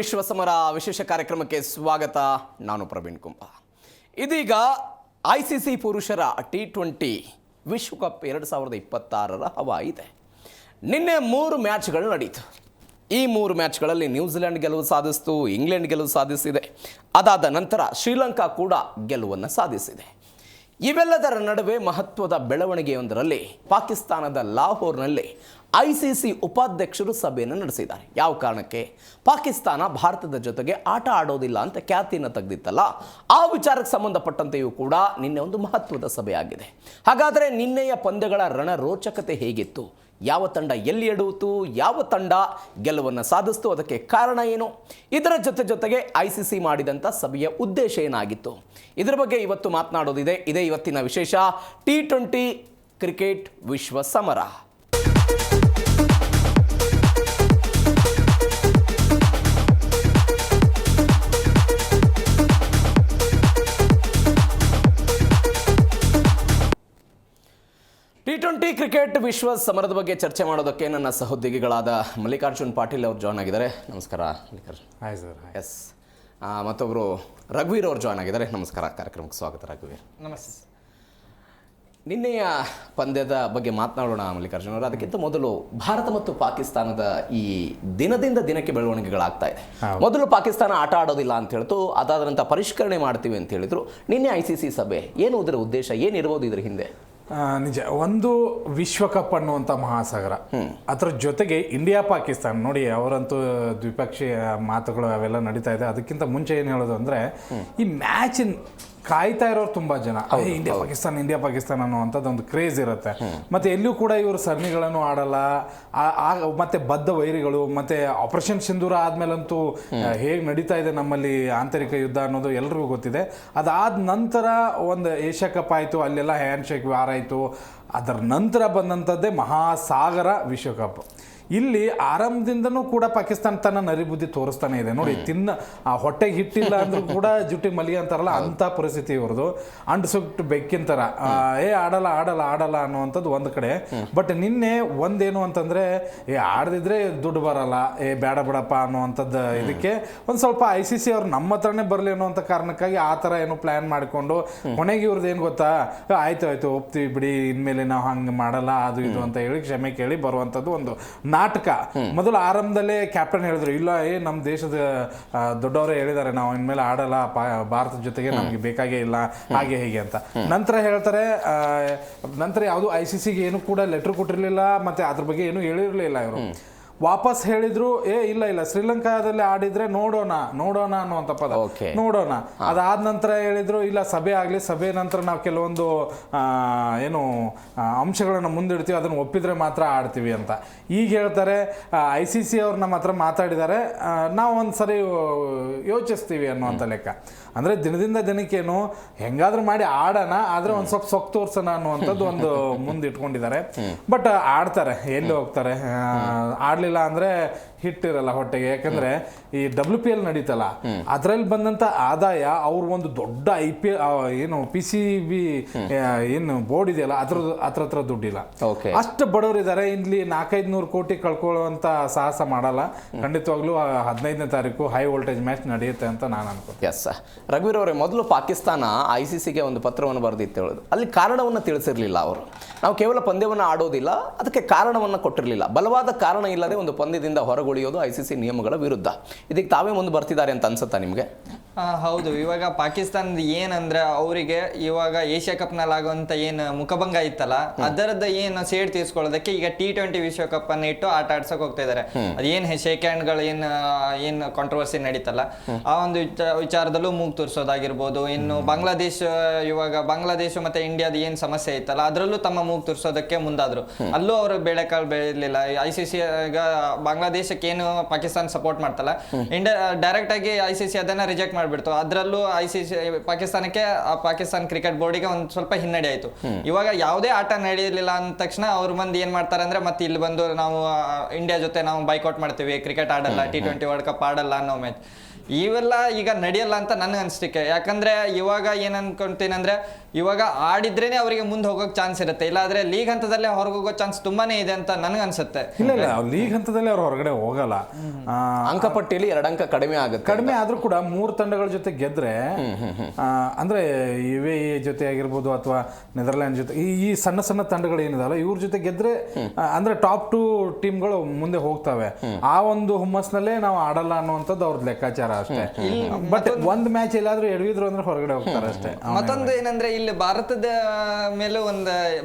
ವಿಶ್ವಸಮರ ವಿಶೇಷ ಕಾರ್ಯಕ್ರಮಕ್ಕೆ ಸ್ವಾಗತ. ನಾನು ಪ್ರವೀಣ್ ಕುಂಬ. ಇದೀಗ ICC ಪುರುಷರ T20 ವಿಶ್ವಕಪ್ 2026ರ ಹವಾ ಇದೆ. ನಿನ್ನೆ 3 ಮ್ಯಾಚ್ಗಳು ನಡೆಯಿತು. ಈ 3 ಮ್ಯಾಚ್ಗಳಲ್ಲಿ ನ್ಯೂಜಿಲೆಂಡ್ ಗೆಲುವು ಸಾಧಿಸಿತು, ಇಂಗ್ಲೆಂಡ್ ಗೆಲುವು ಸಾಧಿಸಿದೆ. ಅದಾದ ನಂತರ ಶ್ರೀಲಂಕಾ ಕೂಡ ಗೆಲುವನ್ನು ಸಾಧಿಸಿದೆ. ಇವೆಲ್ಲದರ ನಡುವೆ ಮಹತ್ವದ ಬೆಳವಣಿಗೆಯೊಂದರಲ್ಲಿ ಪಾಕಿಸ್ತಾನದ ಲಾಹೋರ್ನಲ್ಲಿ ICC ಉಪಾಧ್ಯಕ್ಷರು ಸಭೆಯನ್ನು ನಡೆಸಿದ್ದಾರೆ. ಯಾವ ಕಾರಣಕ್ಕೆ? ಪಾಕಿಸ್ತಾನ ಭಾರತದ ಜೊತೆಗೆ ಆಟ ಆಡೋದಿಲ್ಲ ಅಂತ ಖ್ಯಾತಿಯನ್ನು ತೆಗೆದಿತ್ತಲ್ಲ, ಆ ವಿಚಾರಕ್ಕೆ ಸಂಬಂಧಪಟ್ಟಂತೆಯೂ ಕೂಡ ನಿನ್ನೆ ಒಂದು ಮಹತ್ವದ ಸಭೆಯಾಗಿದೆ. ಹಾಗಾದರೆ ನಿನ್ನೆಯ ಪಂದ್ಯಗಳ ರಣರೋಚಕತೆ ಹೇಗಿತ್ತು? ಯಾವ ತಂಡ ಎಲ್ಲಿ ಎಡುವುದು, ಯಾವ ತಂಡ ಗೆಲುವನ್ನು ಸಾಧಿಸ್ತು, ಅದಕ್ಕೆ ಕಾರಣ ಏನು? ಇದರ ಜೊತೆಗೆ ICC ಮಾಡಿದಂಥ ಸಭೆಯ ಉದ್ದೇಶ ಏನಾಗಿತ್ತು? ಇದರ ಬಗ್ಗೆ ಇವತ್ತು ಮಾತನಾಡೋದಿದೆ. ಇದೇ ಇವತ್ತಿನ ವಿಶೇಷ T20 ಕ್ರಿಕೆಟ್ ವಿಶ್ವ ಸಮರ. T20 ಕ್ರಿಕೆಟ್ ವಿಶ್ವ ಸಮರದ ಬಗ್ಗೆ ಚರ್ಚೆ ಮಾಡೋದಕ್ಕೆ ನನ್ನ ಸಹೋದ್ಯೋಗಿಗಳಾದ ಮಲ್ಲಿಕಾರ್ಜುನ್ ಪಾಟೀಲ್ ಅವರು ಜಾಯ್ನ್ ಆಗಿದ್ದಾರೆ. ನಮಸ್ಕಾರ ಮಲ್ಲಿಕಾರ್ಜುನ್. Hi sir. ಎಸ್, ಮತ್ತೊಬ್ಬರು ರಘುವೀರ್ ಅವರು ಜಾಯ್ನ್ ಆಗಿದ್ದಾರೆ. ನಮಸ್ಕಾರ, ಕಾರ್ಯಕ್ರಮಕ್ಕೆ ಸ್ವಾಗತ ರಘುವೀರ್. ನಮಸ್ತೆ. ನಿನ್ನೆಯ ಪಂದ್ಯದ ಬಗ್ಗೆ ಮಾತನಾಡೋಣ ಮಲ್ಲಿಕಾರ್ಜುನ್ ಅವರು. ಅದಕ್ಕಿಂತ ಮೊದಲು ಭಾರತ ಮತ್ತು ಪಾಕಿಸ್ತಾನದ ಈ ದಿನದಿಂದ ದಿನಕ್ಕೆ ಬೆಳವಣಿಗೆಗಳಾಗ್ತಾ ಇದೆ. ಮೊದಲು ಪಾಕಿಸ್ತಾನ ಆಟ ಆಡೋದಿಲ್ಲ ಅಂತ ಹೇಳ್ತು, ಅದಾದ ನಂತರ ಪರಿಷ್ಕರಣೆ ಮಾಡ್ತೀವಿ ಅಂತ ಹೇಳಿದ್ರು. ನಿನ್ನೆ ICC ಸಭೆ ಏನು, ಇದರ ಉದ್ದೇಶ ಏನಿರ್ಬೋದು ಇದ್ರ ಹಿಂದೆ? ನಿಜ, ಒಂದು ವಿಶ್ವಕಪ್ ಅನ್ನುವಂಥ ಮಹಾಸಾಗರ, ಅದರ ಜೊತೆಗೆ ಇಂಡಿಯಾ ಪಾಕಿಸ್ತಾನ ನೋಡಿ, ಅವರಂತೂ ದ್ವಿಪಕ್ಷೀಯ ಮಾತುಗಳು ಅವೆಲ್ಲ ನಡೀತಾ ಇದೆ. ಅದಕ್ಕಿಂತ ಮುಂಚೆ ಏನು ಹೇಳೋದು ಅಂದರೆ, ಈ ಮ್ಯಾಚ್ ಕಾಯ್ತಾ ಇರೋರು ತುಂಬ ಜನ. ಇಂಡಿಯಾ ಪಾಕಿಸ್ತಾನ ಅನ್ನುವಂಥದ್ದು ಒಂದು ಕ್ರೇಜ್ ಇರುತ್ತೆ. ಮತ್ತು ಎಲ್ಲೂ ಕೂಡ ಇವರು ಸರಣಿಗಳನ್ನು ಆಡಲ್ಲ. ಮತ್ತೆ ಬದ್ಧ ವೈರಿಗಳು. ಮತ್ತು ಆಪರೇಷನ್ ಸಿಂಧೂರ ಆದಮೇಲಂತೂ ಹೇಗೆ ನಡೀತಾ ಇದೆ ನಮ್ಮಲ್ಲಿ ಆಂತರಿಕ ಯುದ್ಧ ಅನ್ನೋದು ಎಲ್ರಿಗೂ ಗೊತ್ತಿದೆ. ಅದಾದ ನಂತರ ಒಂದು ಏಷ್ಯಾ ಕಪ್ ಆಯಿತು, ಅಲ್ಲೆಲ್ಲ ಹ್ಯಾಂಡ್ ಶೇಕ್ ವಾರ ಆಯಿತು. ಅದರ ನಂತರ ಬಂದಂಥದ್ದೇ ಮಹಾಸಾಗರ ವಿಶ್ವಕಪ್. ಇಲ್ಲಿ ಆರಂಭದಿಂದನೂ ಕೂಡ ಪಾಕಿಸ್ತಾನ ತನ್ನ ನರಿಬುದ್ಧಿ ತೋರಿಸ್ತಾನೆ ಇದೆ ನೋಡಿ. ಹೊಟ್ಟೆಗೆ ಹಿಟ್ಟಿಲ್ಲ ಅಂದ್ರೂ ಕೂಡ ಜುಟ್ಟಿಗೆ ಮಲ್ಲಿಗೆ ಅಂತಾರಲ್ಲ, ಅಂಥ ಪರಿಸ್ಥಿತಿ ಇವ್ರದ್ದು. ಅಂಡ್ ಸುಟ್ಟು ಬೆಕ್ಕಿನ ಥರ ಆಡಲ್ಲ ಅನ್ನುವಂಥದ್ದು ಒಂದು ಕಡೆ. ಬಟ್ ನಿನ್ನೆ ಒಂದೇನು ಅಂತಂದರೆ, ಆಡದಿದ್ರೆ ದುಡ್ಡು ಬರಲ್ಲ, ಬೇಡ ಬಿಡಪ್ಪ ಅನ್ನುವಂಥದ್ದು ಇದಕ್ಕೆ ಒಂದು ಸ್ವಲ್ಪ ICC ಅವ್ರು ನಮ್ಮ ಹತ್ರನೇ ಬರಲಿ ಅನ್ನುವಂಥ ಕಾರಣಕ್ಕಾಗಿ ಆ ಥರ ಏನು ಪ್ಲ್ಯಾನ್ ಮಾಡಿಕೊಂಡು ಕೊನೆಗೆ ಇವ್ರದ್ದು ಏನು ಗೊತ್ತಾ, ಆಯ್ತು ಒಪ್ತೀವಿ ಬಿಡಿ, ಇನ್ಮೇಲೆ ನಾವು ಹಂಗೆ ಮಾಡಲ್ಲ ಅದು ಇದು ಅಂತ ಹೇಳಿ ಕ್ಷಮೆ ಕೇಳಿ ಬರುವಂಥದ್ದು ಒಂದು ನಾಟಕ. ಮೊದಲು ಆರಂಭದಲ್ಲೇ ಕ್ಯಾಪ್ಟನ್ ಹೇಳಿದ್ರು, ಇಲ್ಲ ನಮ್ಮ ದೇಶದ ದೊಡ್ಡವರೇ ಹೇಳಿದ್ದಾರೆ, ನಾವು ಇನ್ಮೇಲೆ ಆಡಲ್ಲ ಭಾರತದ ಜೊತೆಗೆ, ನಮ್ಗೆ ಬೇಕಾಗೇ ಇಲ್ಲ ಹಾಗೆ ಹೇಗೆ ಅಂತ. ನಂತರ ಹೇಳ್ತಾರೆ, ನಂತರ ಯಾವುದು ICCಗೆ ಏನು ಕೂಡ ಲೆಟರ್ ಕೊಟ್ಟಿರಲಿಲ್ಲ, ಮತ್ತೆ ಅದ್ರ ಬಗ್ಗೆ ಏನು ಹೇಳಿರಲಿಲ್ಲ. ಇವರು ವಾಪಸ್ ಹೇಳಿದ್ರು, ಇಲ್ಲ ಶ್ರೀಲಂಕಾದಲ್ಲಿ ಆಡಿದ್ರೆ ನೋಡೋಣ ಅನ್ನುವಂಥ ಪದ, ನೋಡೋಣ. ಅದಾದ ನಂತರ ಹೇಳಿದ್ರು, ಇಲ್ಲ ಸಭೆ ಆಗಲಿ, ಸಭೆ ನಂತರ ನಾವು ಕೆಲವೊಂದು ಏನು ಅಂಶಗಳನ್ನು ಮುಂದಿಡ್ತೀವಿ, ಅದನ್ನು ಒಪ್ಪಿದ್ರೆ ಮಾತ್ರ ಆಡ್ತೀವಿ ಅಂತ. ಈಗ ಹೇಳ್ತಾರೆ ICC ಅವ್ರು ನಮ್ಮ ಹತ್ರ ಮಾತಾಡಿದ್ದಾರೆ, ನಾವು ಒಂದು ಸರಿ ಯೋಚಿಸ್ತೀವಿ ಅನ್ನುವಂಥ ಲೆಕ್ಕ. ಅಂದರೆ ದಿನದಿಂದ ದಿನಕ್ಕೇನು ಹೆಂಗಾದ್ರೂ ಮಾಡಿ ಆಡೋಣ, ಆದರೆ ಒಂದು ಸ್ವಲ್ಪ ಸೊಕ್ಕು ತೋರ್ಸೋಣ ಅನ್ನುವಂಥದ್ದು ಒಂದು ಮುಂದೆ ಇಟ್ಕೊಂಡಿದ್ದಾರೆ. ಬಟ್ ಆಡ್ತಾರೆ, ಎಲ್ಲಿ ಹೋಗ್ತಾರೆ? ಆಡಲಿಲ್ಲ ಅಂದರೆ ಹಿಟ್ಟಿರಲ್ಲ ಹೊಟ್ಟೆಗೆ. ಯಾಕಂದರೆ ಈ WPL ನಡೀತಲ್ಲ, ಅದರಲ್ಲಿ ಬಂದಂಥ ಆದಾಯ ಅವ್ರ ಒಂದು ದೊಡ್ಡ IPL ಏನು PCB ಏನು ಬೋರ್ಡ್ ಇದೆಯಲ್ಲ, ಹತ್ರ ದುಡ್ಡಿಲ್ಲ. ಅಷ್ಟು ಬಡವರಿದ್ದಾರೆ. ಇಲ್ಲಿ 400-500 ಕೋಟಿ ಕಳ್ಕೊಳ್ಳುವಂಥ ಸಾಹಸ ಮಾಡಲ್ಲ. ಖಂಡಿತವಾಗ್ಲೂ 15ನೇ ತಾರೀಕು ಹೈ ವೋಲ್ಟೇಜ್ ಮ್ಯಾಚ್ ನಡೆಯುತ್ತೆ ಅಂತ ನಾನು ಅನ್ಕೋತೀನಿ. ಎಸ್ ರಘುವೀರ್ ಅವರೇ, ಮೊದಲು ಪಾಕಿಸ್ತಾನ ICCಗೆ ಒಂದು ಪತ್ರವನ್ನು ಬರೆದಿತ್ತು ಹೇಳೋದು. ಅಲ್ಲಿ ಕಾರಣವನ್ನು ತಿಳಿಸಿರಲಿಲ್ಲ ಅವರು. ನಾವು ಕೇವಲ ಪಂದ್ಯವನ್ನು ಆಡೋದಿಲ್ಲ, ಅದಕ್ಕೆ ಕಾರಣವನ್ನು ಕೊಟ್ಟಿರಲಿಲ್ಲ. ಬಲವಾದ ಕಾರಣ ಇಲ್ಲದೆ ಒಂದು ಪಂದ್ಯದಿಂದ ಹೊರಗುಳಿಯೋದು ICC ನಿಯಮಗಳ ವಿರುದ್ಧ. ಇದಕ್ಕೆ ತಾವೇ ಮುಂದೆ ಬರ್ತಿದ್ದಾರೆ ಅಂತ ಅನ್ಸುತ್ತಾ ನಿಮಗೆ? ಹೌದು. ಇವಾಗ ಪಾಕಿಸ್ತಾನದ ಏನಂದ್ರೆ, ಅವರಿಗೆ ಇವಾಗ ಏಷ್ಯಾ ಕಪ್ನಲ್ಲಿ ಆಗುವಂತ ಏನು ಮುಖಭಂಗ ಇತ್ತಲ್ಲ, ಅದರದ ಏನು ಸೇಡ್ ತೀರ್ಸ್ಕೊಳ್ಳೋದಕ್ಕೆ ಈಗ T20 ವಿಶ್ವಕಪ್ ಅನ್ನ ಇಟ್ಟು ಆಟ ಆಡ್ಸಕ್ ಹೋಗ್ತಾ ಇದಾರೆ. ಅದೇನ್ ಶೇಕ್ ಹ್ಯಾಂಡ್ಗಳು ಏನು ಕಾಂಟ್ರವರ್ಸಿ ನಡೀತಲ್ಲ, ಆ ಒಂದು ವಿಚಾರದಲ್ಲೂ ಮೂಗು ತೋರಿಸೋದಾಗಿರ್ಬೋದು. ಇನ್ನು ಬಾಂಗ್ಲಾದೇಶ ಮತ್ತೆ ಇಂಡಿಯಾದ ಏನ್ ಸಮಸ್ಯೆ ಇತ್ತಲ್ಲ, ಅದರಲ್ಲೂ ತಮ್ಮ ಮೂಗು ತೋರಿಸೋದಕ್ಕೆ ಮುಂದಾದ್ರು. ಅಲ್ಲೂ ಅವರು ಬೇಳೆಕಾಳು ಬೆಳೆಯಲಿಲ್ಲ. ICC ಈಗ ಬಾಂಗ್ಲಾದೇಶಕ್ಕೆ ಏನು ಪಾಕಿಸ್ತಾನ ಸಪೋರ್ಟ್ ಮಾಡ್ತಲ್ಲ, ಇಂಡಿಯಾ ಡೈರೆಕ್ಟ್ ಆಗಿ ICC ಅದನ್ನ ರಿಜೆಕ್ಟ್ ಮಾಡ್ಬಿಡ್ತು. ಅದರಲ್ಲೂ ಪಾಕಿಸ್ತಾನ ಕ್ರಿಕೆಟ್ ಬೋರ್ಡಿಗೆ ಒಂದು ಸ್ವಲ್ಪ ಹಿನ್ನಡೆ ಆಯ್ತು. ಇವಾಗ ಯಾವುದೇ ಆಟ ನಡೆಯಲಿಲ್ಲ ಅಂದ ತಕ್ಷಣ ಅವ್ರ ಮಂದಿ ಏನ್ ಮಾಡ್ತಾರೆ ಅಂದ್ರೆ, ಮತ್ತೆ ಇಲ್ಲಿ ಬಂದು ನಾವು ಇಂಡಿಯಾ ಜೊತೆ ನಾವು ಬೈಕೌಟ್ ಮಾಡ್ತೀವಿ, ಕ್ರಿಕೆಟ್ ಆಡಲ್ಲ, T20 ವರ್ಲ್ಡ್ ಕಪ್ ಆಡಲ್ಲ ಅನ್ನೋ ಮ್ಯಾಚ್. ಇವೆಲ್ಲ ಈಗ ನಡೆಯಲ್ಲ ಅಂತ ನನ್ಗೆ ಅನಿಸ್ತಿಕೆ. ಯಾಕಂದ್ರೆ ಇವಾಗ ಏನ್ ಅನ್ಕೊಂತೀನಿ ಅಂದ್ರೆ ಇವಾಗ ಆಡಿದ್ರೇನೆ ಅವರಿಗೆ ಮುಂದೆ ಹೋಗೋಕೆ ಚಾನ್ಸ್ ಇರುತ್ತೆ, ಇಲ್ಲಾಂದ್ರೆ ಲೀಗ್ ಹಂತದಲ್ಲೇ ಹೊರಗೆ ಹೋಗೋ ಚಾನ್ಸ್ ತುಂಬಾನೇ ಇದೆ ಅಂತ ನನ್ಗೆ ಅನ್ಸುತ್ತೆ. ಇಲ್ಲ ಲೀಗ್ ಹಂತದಲ್ಲಿ ಅವ್ರು ಹೊರಗಡೆ ಹೋಗಲ್ಲ. ಅಂಕಪಟ್ಟಿಯಲ್ಲಿ 2 ಅಂಕ ಕಡಿಮೆ ಆಗುತ್ತೆ. ಕಡಿಮೆ ಆದ್ರೂ ಕೂಡ 3 ತಂಡಗಳ ಜೊತೆ ಗೆದ್ರೆ ಅಂದ್ರೆ UAE ಜೊತೆ ಆಗಿರ್ಬೋದು ಅಥವಾ ನೆದರ್ಲ್ಯಾಂಡ್ ಜೊತೆ ಈ ಸಣ್ಣ ಸಣ್ಣ ತಂಡಗಳು ಏನಿದಾವಲ್ಲ ಇವ್ರ ಜೊತೆ ಗೆದ್ರೆ ಅಂದ್ರೆ ಟಾಪ್ 2 ಟೀಮ್ಗಳು ಮುಂದೆ ಹೋಗ್ತವೆ. ಆ ಒಂದು ಹುಮ್ಮಸ್ನಲ್ಲೇ ನಾವು ಆಡಲ್ಲ ಅನ್ನುವಂಥದ್ದು ಅವ್ರದ್ದು ಲೆಕ್ಕಾಚಾರ ಅಷ್ಟೇ. ಬಟ್ ಒಂದ್ ಮ್ಯಾಚ್ ಎಲ್ಲಾದ್ರೂ ಎಡವಿದ್ರು ಅಂದ್ರೆ ಹೊರಗಡೆ ಹೋಗ್ತಾರೆ ಅಷ್ಟೇ. ಮತ್ತೊಂದು ಏನಂದ್ರೆ ಇಲ್ಲಿ ಭಾರತದ ಮೇಲೆ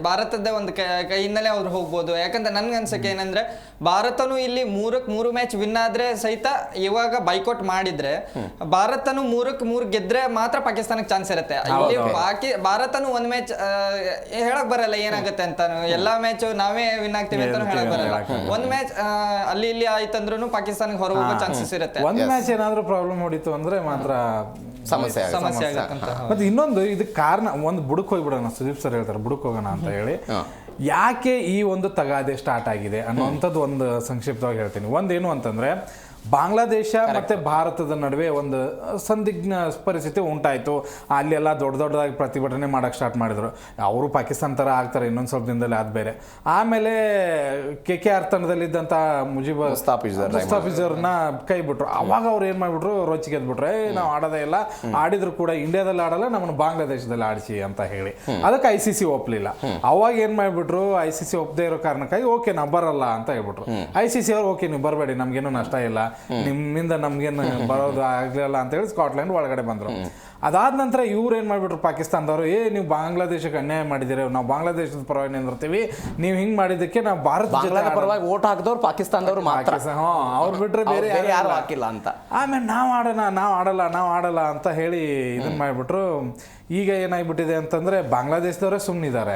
ಭಾರತದ ಒಂದು ಕೈಯಿಂದಲೇ ಅವ್ರು ಹೋಗ್ಬೋದು. ಯಾಕಂದ್ರೆ ನನ್ಗೆ ಅನ್ಸಕ್ಕೆ ಏನಂದ್ರೆ ಭಾರತನು ಇಲ್ಲಿ 3 ಮ್ಯಾಚ್ ವಿನ್ ಆದ್ರೆ ಸಹಿತ ಇವಾಗ ಬೈಕೌಟ್ ಮಾಡಿದ್ರೆ ಭಾರತನು 3 ಗೆದ್ರೆ ಮಾತ್ರ ಪಾಕಿಸ್ತಾನಕ್ಕೆ ಚಾನ್ಸ್ ಇರುತ್ತೆ. ಇಲ್ಲಿ ಭಾರತನು 1 ಮ್ಯಾಚ್ ಹೇಳಕ್ ಬರಲ್ಲ ಏನಾಗುತ್ತೆ ಅಂತ, ಎಲ್ಲಾ ಮ್ಯಾಚ್ ನಾವೇ ವಿನ್ ಆಗ್ತೀವಿ ಅಂತ ಹೇಳಕ್ ಬರಲ್ಲ. 1 ಮ್ಯಾಚ್ ಅಲ್ಲಿ ಇಲ್ಲಿ ಆಯ್ತಂದ್ರೂ ಪಾಕಿಸ್ತಾನಕ್ಕೆ ಹೊರ ಹೋಗೋ ಚಾನ್ಸಸ್ ಇರುತ್ತೆ. ಒಂದ್ ಮ್ಯಾಚ್ ಏನಾದ್ರೂ ಪ್ರಾಬ್ಲಮ್ ಹೊಡಿತು ಅಂದ್ರೆ ಮಾತ್ರ ಸಮಸ್ಯೆ ಆಗುತ್ತೆ. ಮತ್ತೆ ಇನ್ನೊಂದು ಇದಕ್ಕೆ ಕಾರಣ ಒಂದು ಬುಡಕ್ ಹೋಗ್ಬಿಡೋಣ, ಸುದೀಪ್ ಸರ್ ಹೇಳ್ತಾರೆ ಬುಡಕ್ ಹೋಗೋಣ ಅಂತ ಹೇಳಿ. ಯಾಕೆ ಈ ಒಂದು ತಗಾದೆ ಸ್ಟಾರ್ಟ್ ಆಗಿದೆ ಅನ್ನೋಂಥದ್ದು ಒಂದು ಸಂಕ್ಷಿಪ್ತವಾಗಿ ಹೇಳ್ತೀನಿ. ಒಂದೇನು ಅಂತಂದ್ರೆ ಬಾಂಗ್ಲಾದೇಶ ಮತ್ತೆ ಭಾರತದ ನಡುವೆ ಒಂದು ಸಂದಿಗ್ಧ ಪರಿಸ್ಥಿತಿ ಉಂಟಾಯಿತು. ಅಲ್ಲೆಲ್ಲ ದೊಡ್ಡದಾಗಿ ಪ್ರತಿಭಟನೆ ಮಾಡಕ್ಕೆ ಸ್ಟಾರ್ಟ್ ಮಾಡಿದ್ರು. ಅವರು ಪಾಕಿಸ್ತಾನ ಥರ ಆಗ್ತಾರೆ ಇನ್ನೊಂದು ಸ್ವಲ್ಪ ದಿನದಲ್ಲಿ, ಅದು ಬೇರೆ. ಆಮೇಲೆ KKR ತಂಡದಲ್ಲಿದ್ದಂಥ ಮುಸ್ತಾಫಿಜರ್ನ ಕೈ ಬಿಟ್ರು. ಅವಾಗ ಅವ್ರು ಏನು ಮಾಡಿಬಿಟ್ರು, ರೊಚ್ಚಿಗೆ ಎದ್ಬಿಟ್ರೆ ನಾವು ಆಡೋದೇ ಇಲ್ಲ, ಆಡಿದ್ರು ಕೂಡ ಇಂಡಿಯಾದಲ್ಲಿ ಆಡಲ್ಲ, ನಮ್ಮನ್ನು ಬಾಂಗ್ಲಾದೇಶದಲ್ಲಿ ಆಡಿಸಿ ಅಂತ ಹೇಳಿ. ಅದಕ್ಕೆ ICC ಒಪ್ಪಲಿಲ್ಲ. ಅವಾಗ ಏನು ಮಾಡಿಬಿಟ್ರು, ICC ಒಪ್ಪದೇ ಇರೋ ಕಾರಣಕ್ಕಾಗಿ ಓಕೆ ನಾವು ಬರಲ್ಲ ಅಂತ ಹೇಳ್ಬಿಟ್ರು. ICC ಅವ್ರು ಓಕೆ ನೀವು ಬರಬೇಡಿ, ನಮ್ಗೇನು ನಷ್ಟ ಇಲ್ಲ, ನಿಮ್ಮಿಂದ ನಮ್ಗೇನು ಬರೋದು ಆಗ್ಲಿಲ್ಲ ಅಂತ ಹೇಳಿ ಸ್ಕಾಟ್ಲೆಂಡ್ ಒಳಗಡೆ ಬಂದ್ರು. ಅದಾದ ನಂತರ ಇವ್ರು ಏನ್ ಮಾಡ್ಬಿಟ್ರು, ಪಾಕಿಸ್ತಾನದವರು ನೀವು ಬಾಂಗ್ಲಾದೇಶಕ್ಕೆ ಅನ್ಯಾಯ ಮಾಡಿದಿರಿ, ನಾವು ಬಾಂಗ್ಲಾದೇಶದ ಪರವಾಗಿ ನಿಂದಿರ್ತೀವಿ, ನೀವು ಹಿಂಗ್ ಮಾಡಿದ್ದಕ್ಕೆ ನಾವು ಭಾರತ ಪರವಾಗಿ ಓಟ್ ಹಾಕಿದವ್ರು ಪಾಕಿಸ್ತಾನದವ್ರು ಮಾತ್ರ, ಅವ್ರು ಬಿಟ್ರೆ ಬೇರೆ ಯಾರು ಹಾಕಿಲ್ಲ ಅಂತ. ಆಮೇಲೆ ನಾವು ಆಡಲ್ಲ ಅಂತ ಹೇಳಿ ಇದನ್ನ ಮಾಡ್ಬಿಟ್ರು. ಈಗ ಏನಾಗ್ಬಿಟ್ಟಿದೆ ಅಂತಂದ್ರೆ ಬಾಂಗ್ಲಾದೇಶದವರೇ ಸುಮ್ಮನಿದ್ದಾರೆ,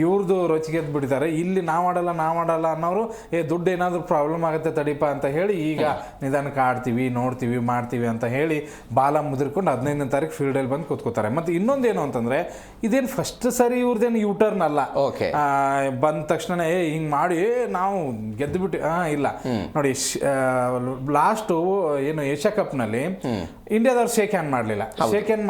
ಇವ್ರದ್ದು ರೊಚ್ಚಿಗೆದ್ ಬಿಟ್ಟಿದ್ದಾರೆ. ಇಲ್ಲಿ ನಾವು ಆಡಲ್ಲ ಅನ್ನೋರು ದುಡ್ಡು ಏನಾದ್ರು ಪ್ರಾಬ್ಲಮ್ ಆಗುತ್ತೆ ತಡಿಪ ಅಂತ ಹೇಳಿ ಈಗ ನಿಧಾನಕ್ಕೆ ಆಡ್ತೀವಿ, ನೋಡ್ತೀವಿ, ಮಾಡ್ತೀವಿ ಅಂತ ಹೇಳಿ ಬಾಲ ಮುದ್ರಿಕೊಂಡು 15ನೇ ತಾರೀಕು ಫೀಲ್ಡಲ್ಲಿ ಬಂದು ಕೂತ್ಕೋತಾರೆ. ಮತ್ತೆ ಇನ್ನೊಂದೇನು ಅಂತಂದ್ರೆ ಇದೇನು ಫಸ್ಟ್ ಸರಿ ಇವ್ರದ್ದೇನು ಯೂಟರ್ನ್ ಅಲ್ಲ. ಬಂದ ತಕ್ಷಣ ಹಿಂಗ್ ಮಾಡಿ ನಾವು ಗೆದ್ದು ಬಿಟ್ಟು ಇಲ್ಲ ನೋಡಿ. ಲಾಸ್ಟ್ ಏನು ಏಷ್ಯಾ ಕಪ್ ನಲ್ಲಿ ಇಂಡಿಯಾದವ್ರು ಶೇಕ್ ಹ್ಯಾಂಡ್ ಮಾಡಲಿಲ್ಲ. ಶೇಕ್ ಹ್ಯಾಂಡ್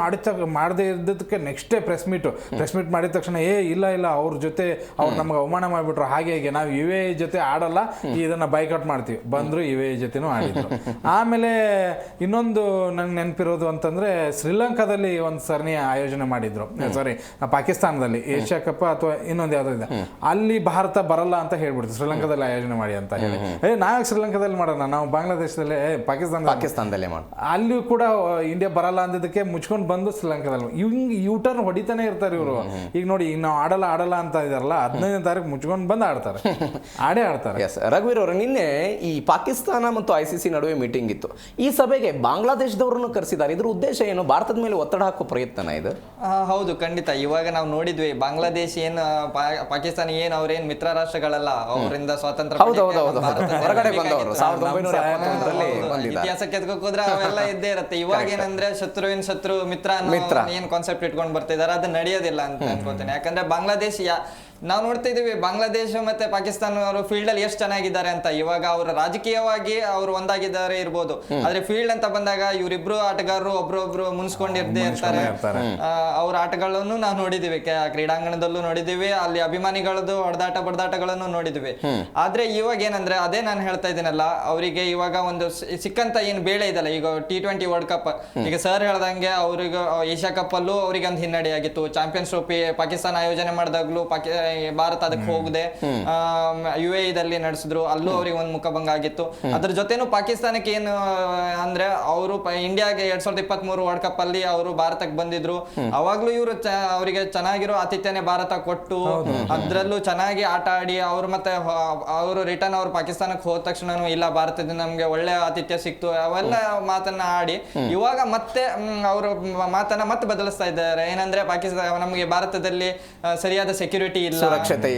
ಮಾಡದೇ ಇದ್ದದಕ್ಕೆ ನೆಕ್ಸ್ಟ್ ಡೇ ಪ್ರೆಸ್ ಮೀಟ್ ಮಾಡಿದ ತಕ್ಷಣ ಇಲ್ಲ ಅವ್ರ ಜೊತೆ ಅವ್ರು ನಮ್ಗೆ ಅವಮಾನ ಮಾಡಿಬಿಟ್ರು, ಹಾಗೆ ನಾವು UAE ಜೊತೆ ಆಡಲ್ಲ, ಇದನ್ನ ಬೈಕೌಟ್ ಮಾಡ್ತೀವಿ. ಬಂದ್ರು UAE ಜೊತೆನೂ ಆಡಿದ್ರು. ಆಮೇಲೆ ಇನ್ನೊಂದು ನಂಗೆ ನೆನಪಿರೋದು ಅಂತಂದ್ರೆ ಶ್ರೀಲಂಕಾದಲ್ಲಿ ಒಂದು ಸರಣಿಯ ಆಯೋಜನೆ ಮಾಡಿದ್ರು, ಸಾರಿ ಪಾಕಿಸ್ತಾನದಲ್ಲಿ ಏಷ್ಯಾ ಕಪ್ ಅಥವಾ ಇನ್ನೊಂದು ಯಾವ್ದು ಇದೆ, ಅಲ್ಲಿ ಭಾರತ ಬರಲ್ಲ ಅಂತ ಹೇಳ್ಬಿಡ್ತು, ಶ್ರೀಲಂಕಾದಲ್ಲಿ ಆಯೋಜನೆ ಮಾಡಿ ಅಂತ ಹೇಳಿ. ನಾವೇ ಶ್ರೀಲಂಕಾದಲ್ಲಿ ಮಾಡೋಣ, ನಾವು ಬಾಂಗ್ಲಾದೇಶದಲ್ಲಿ ಪಾಕಿಸ್ತಾನದಲ್ಲೇ ಮಾಡೋಣ. ಅಲ್ಲಿ ಕೂಡ ಇಂಡಿಯಾ ಬರಲ್ಲ ಅಂದಿದ್ದಕ್ಕೆ ಮುಚ್ಕೊಂಡು ಬಂದು ಶ್ರೀಲಂಕಾದಲ್ಲಿ ಹಿಂಗ್ ಯೂಟರ್ನ್ ಹೊಡಿತಾನೆ ಇರ್ತಾರೆ ಇವರು. ಈಗ ನೋಡಿ, ಈಗ ನಾವು ಆಡಲ್ಲ ಅಂತ ಇದಾರಲ್ಲ, 15ನೇ ತಾರೀಕು ಮುಚ್ಕೊಂಡು ಬಂದು ಆಡ್ತಾರೆ. ರಘುವೀರ್ ಅವರು, ನಿನ್ನೆ ಈ ಪಾಕಿಸ್ತಾನ ಮತ್ತು ICC ನಡುವೆ ಮೀಟಿಂಗ್ ಇತ್ತು. ಈ ಸಭೆಗೆ ಬಾಂಗ್ಲಾದೇಶದವರನ್ನು ಕರೆಸಿದ್ದಾರೆ. ಇದ್ರ ಉದ್ದೇಶ ಏನು? ಭಾರತದ ಮೇಲೆ ಒತ್ತಡ ಹಾಕೋ ಪ್ರಯತ್ನ ಇದು? ಹೌದು, ಖಂಡಿತ. ಇವಾಗ ನಾವು ನೋಡಿದ್ವಿ ಬಾಂಗ್ಲಾದೇಶ ಏನು ಪಾಕಿಸ್ತಾನ ಏನು ಅವ್ರೇನ್ ಮಿತ್ರ ರಾಷ್ಟ್ರಗಳಲ್ಲ, ಅವರಿಂದ ಸ್ವಾತಂತ್ರ್ಯ ಹೊರಗಡೆ ಬಂದವರು 1971 ಇತಿಹಾಸಕ್ಕೆ ಎತ್ಕೋದ್ರೆ ಅವೆಲ್ಲ ಇದ್ದೇ ಇರುತ್ತೆ. ಇವಾಗ ಏನಂದ್ರೆ ಶತ್ರುವಿನ ಶತ್ರು ಮಿತ್ರ ಏನ್ ಕಾನ್ಸೆಪ್ಟ್ ಇಟ್ಕೊಂಡು ಬರ್ತಿದಾರೆ, ಅದು ನಡೆಯೋದಿಲ್ಲ ಅಂತ ಅನ್ಕೋತೇನೆ. ಯಾಕಂದ್ರೆ ಬಾಂಗ್ಲಾದೇಶ ನಾವು ನೋಡ್ತಾ ಇದೀವಿ, ಬಾಂಗ್ಲಾದೇಶ ಮತ್ತೆ ಪಾಕಿಸ್ತಾನ ಅವರು ಫೀಲ್ಡ್ ಅಲ್ಲಿ ಎಷ್ಟು ಚೆನ್ನಾಗಿದ್ದಾರೆ ಅಂತ. ಇವಾಗ ಅವರು ರಾಜಕೀಯವಾಗಿ ಅವರು ಒಂದಾಗಿದ್ದಾರೆ ಇರ್ಬೋದು, ಆದ್ರೆ ಫೀಲ್ಡ್ ಅಂತ ಬಂದಾಗ ಇವರಿಬ್ರು ಆಟಗಾರರು ಒಬ್ರೊಬ್ರು ಮುನ್ಸ್ಕೊಂಡಿರ್ದೇ ಇರ್ತಾರೆ. ಅವ್ರ ಆಟಗಳನ್ನು ನಾವು ನೋಡಿದೀವಿ, ಕ್ರೀಡಾಂಗಣದಲ್ಲೂ ನೋಡಿದೀವಿ, ಅಲ್ಲಿ ಅಭಿಮಾನಿಗಳದ್ದು ಬಡದಾಟಗಳನ್ನು ನೋಡಿದ್ವಿ. ಆದ್ರೆ ಇವಾಗ ಏನಂದ್ರೆ ಅದೇ ನಾನು ಹೇಳ್ತಾ ಇದ್ದೀನಲ್ಲ, ಅವರಿಗೆ ಇವಾಗ ಒಂದು ಸಿಕ್ಕಂತ ಏನ್ ಬೇಳೆ ಇದಲ್ಲ, ಈಗ T20 ವರ್ಲ್ಡ್ ಕಪ್, ಈಗ ಸರ್ ಹೇಳ್ದಂಗೆ ಅವ್ರಿಗೆ ಏಷ್ಯಾ ಕಪ್ ಅಲ್ಲೂ ಅವ್ರಿಗೆ ಒಂದು ಹಿನ್ನಡೆ ಆಗಿತ್ತು. ಚಾಂಪಿಯನ್ಸ್ ಟ್ರೋಫಿ ಪಾಕಿಸ್ತಾನ ಆಯೋಜನೆ ಮಾಡಿದಾಗ್ಲೂ ಭಾರತ ಅದಕ್ಕೆ ಹೋಗದೆ UAE ದಲ್ಲಿ ನಡೆಸಿದ್ರು, ಅಲ್ಲೂ ಅವ್ರಿಗೆ ಒಂದು ಮುಖಭಂಗ ಆಗಿತ್ತು. ಅದ್ರ ಜೊತೆನೂ ಪಾಕಿಸ್ತಾನಕ್ಕೆ ಏನು ಅಂದ್ರೆ ಅವರು ಇಂಡಿಯಾಗೆ 2023 ವರ್ಲ್ಡ್ ಕಪ್ ಅಲ್ಲಿ ಅವರು ಭಾರತಕ್ಕೆ ಬಂದಿದ್ರು. ಅವಾಗ್ಲೂ ಇವರು ಅವರಿಗೆ ಚೆನ್ನಾಗಿರೋ ಆತಿಥ್ಯನೇ ಭಾರತ ಕೊಟ್ಟು ಅದ್ರಲ್ಲೂ ಚೆನ್ನಾಗಿ ಆಟ ಆಡಿ ಅವರು ರಿಟರ್ನ್ ಅವ್ರು ಪಾಕಿಸ್ತಾನಕ್ಕೆ ಹೋದ ತಕ್ಷಣ ಇಲ್ಲ ಭಾರತದಿಂದ ನಮ್ಗೆ ಒಳ್ಳೆ ಆತಿಥ್ಯ ಸಿಕ್ತು ಅವೆಲ್ಲ ಮಾತನ್ನ ಆಡಿ ಇವಾಗ ಮತ್ತೆ ಅವರು ಮಾತನ್ನ ಮತ್ತೆ ಬದಲಿಸ್ತಾ ಇದ್ದಾರೆ. ಏನಂದ್ರೆ ಪಾಕಿಸ್ತಾನ ನಮಗೆ ಭಾರತದಲ್ಲಿ ಸರಿಯಾದ ಸೆಕ್ಯೂರಿಟಿ ಇಲ್ಲ, ಸುರಕ್ಷತೆ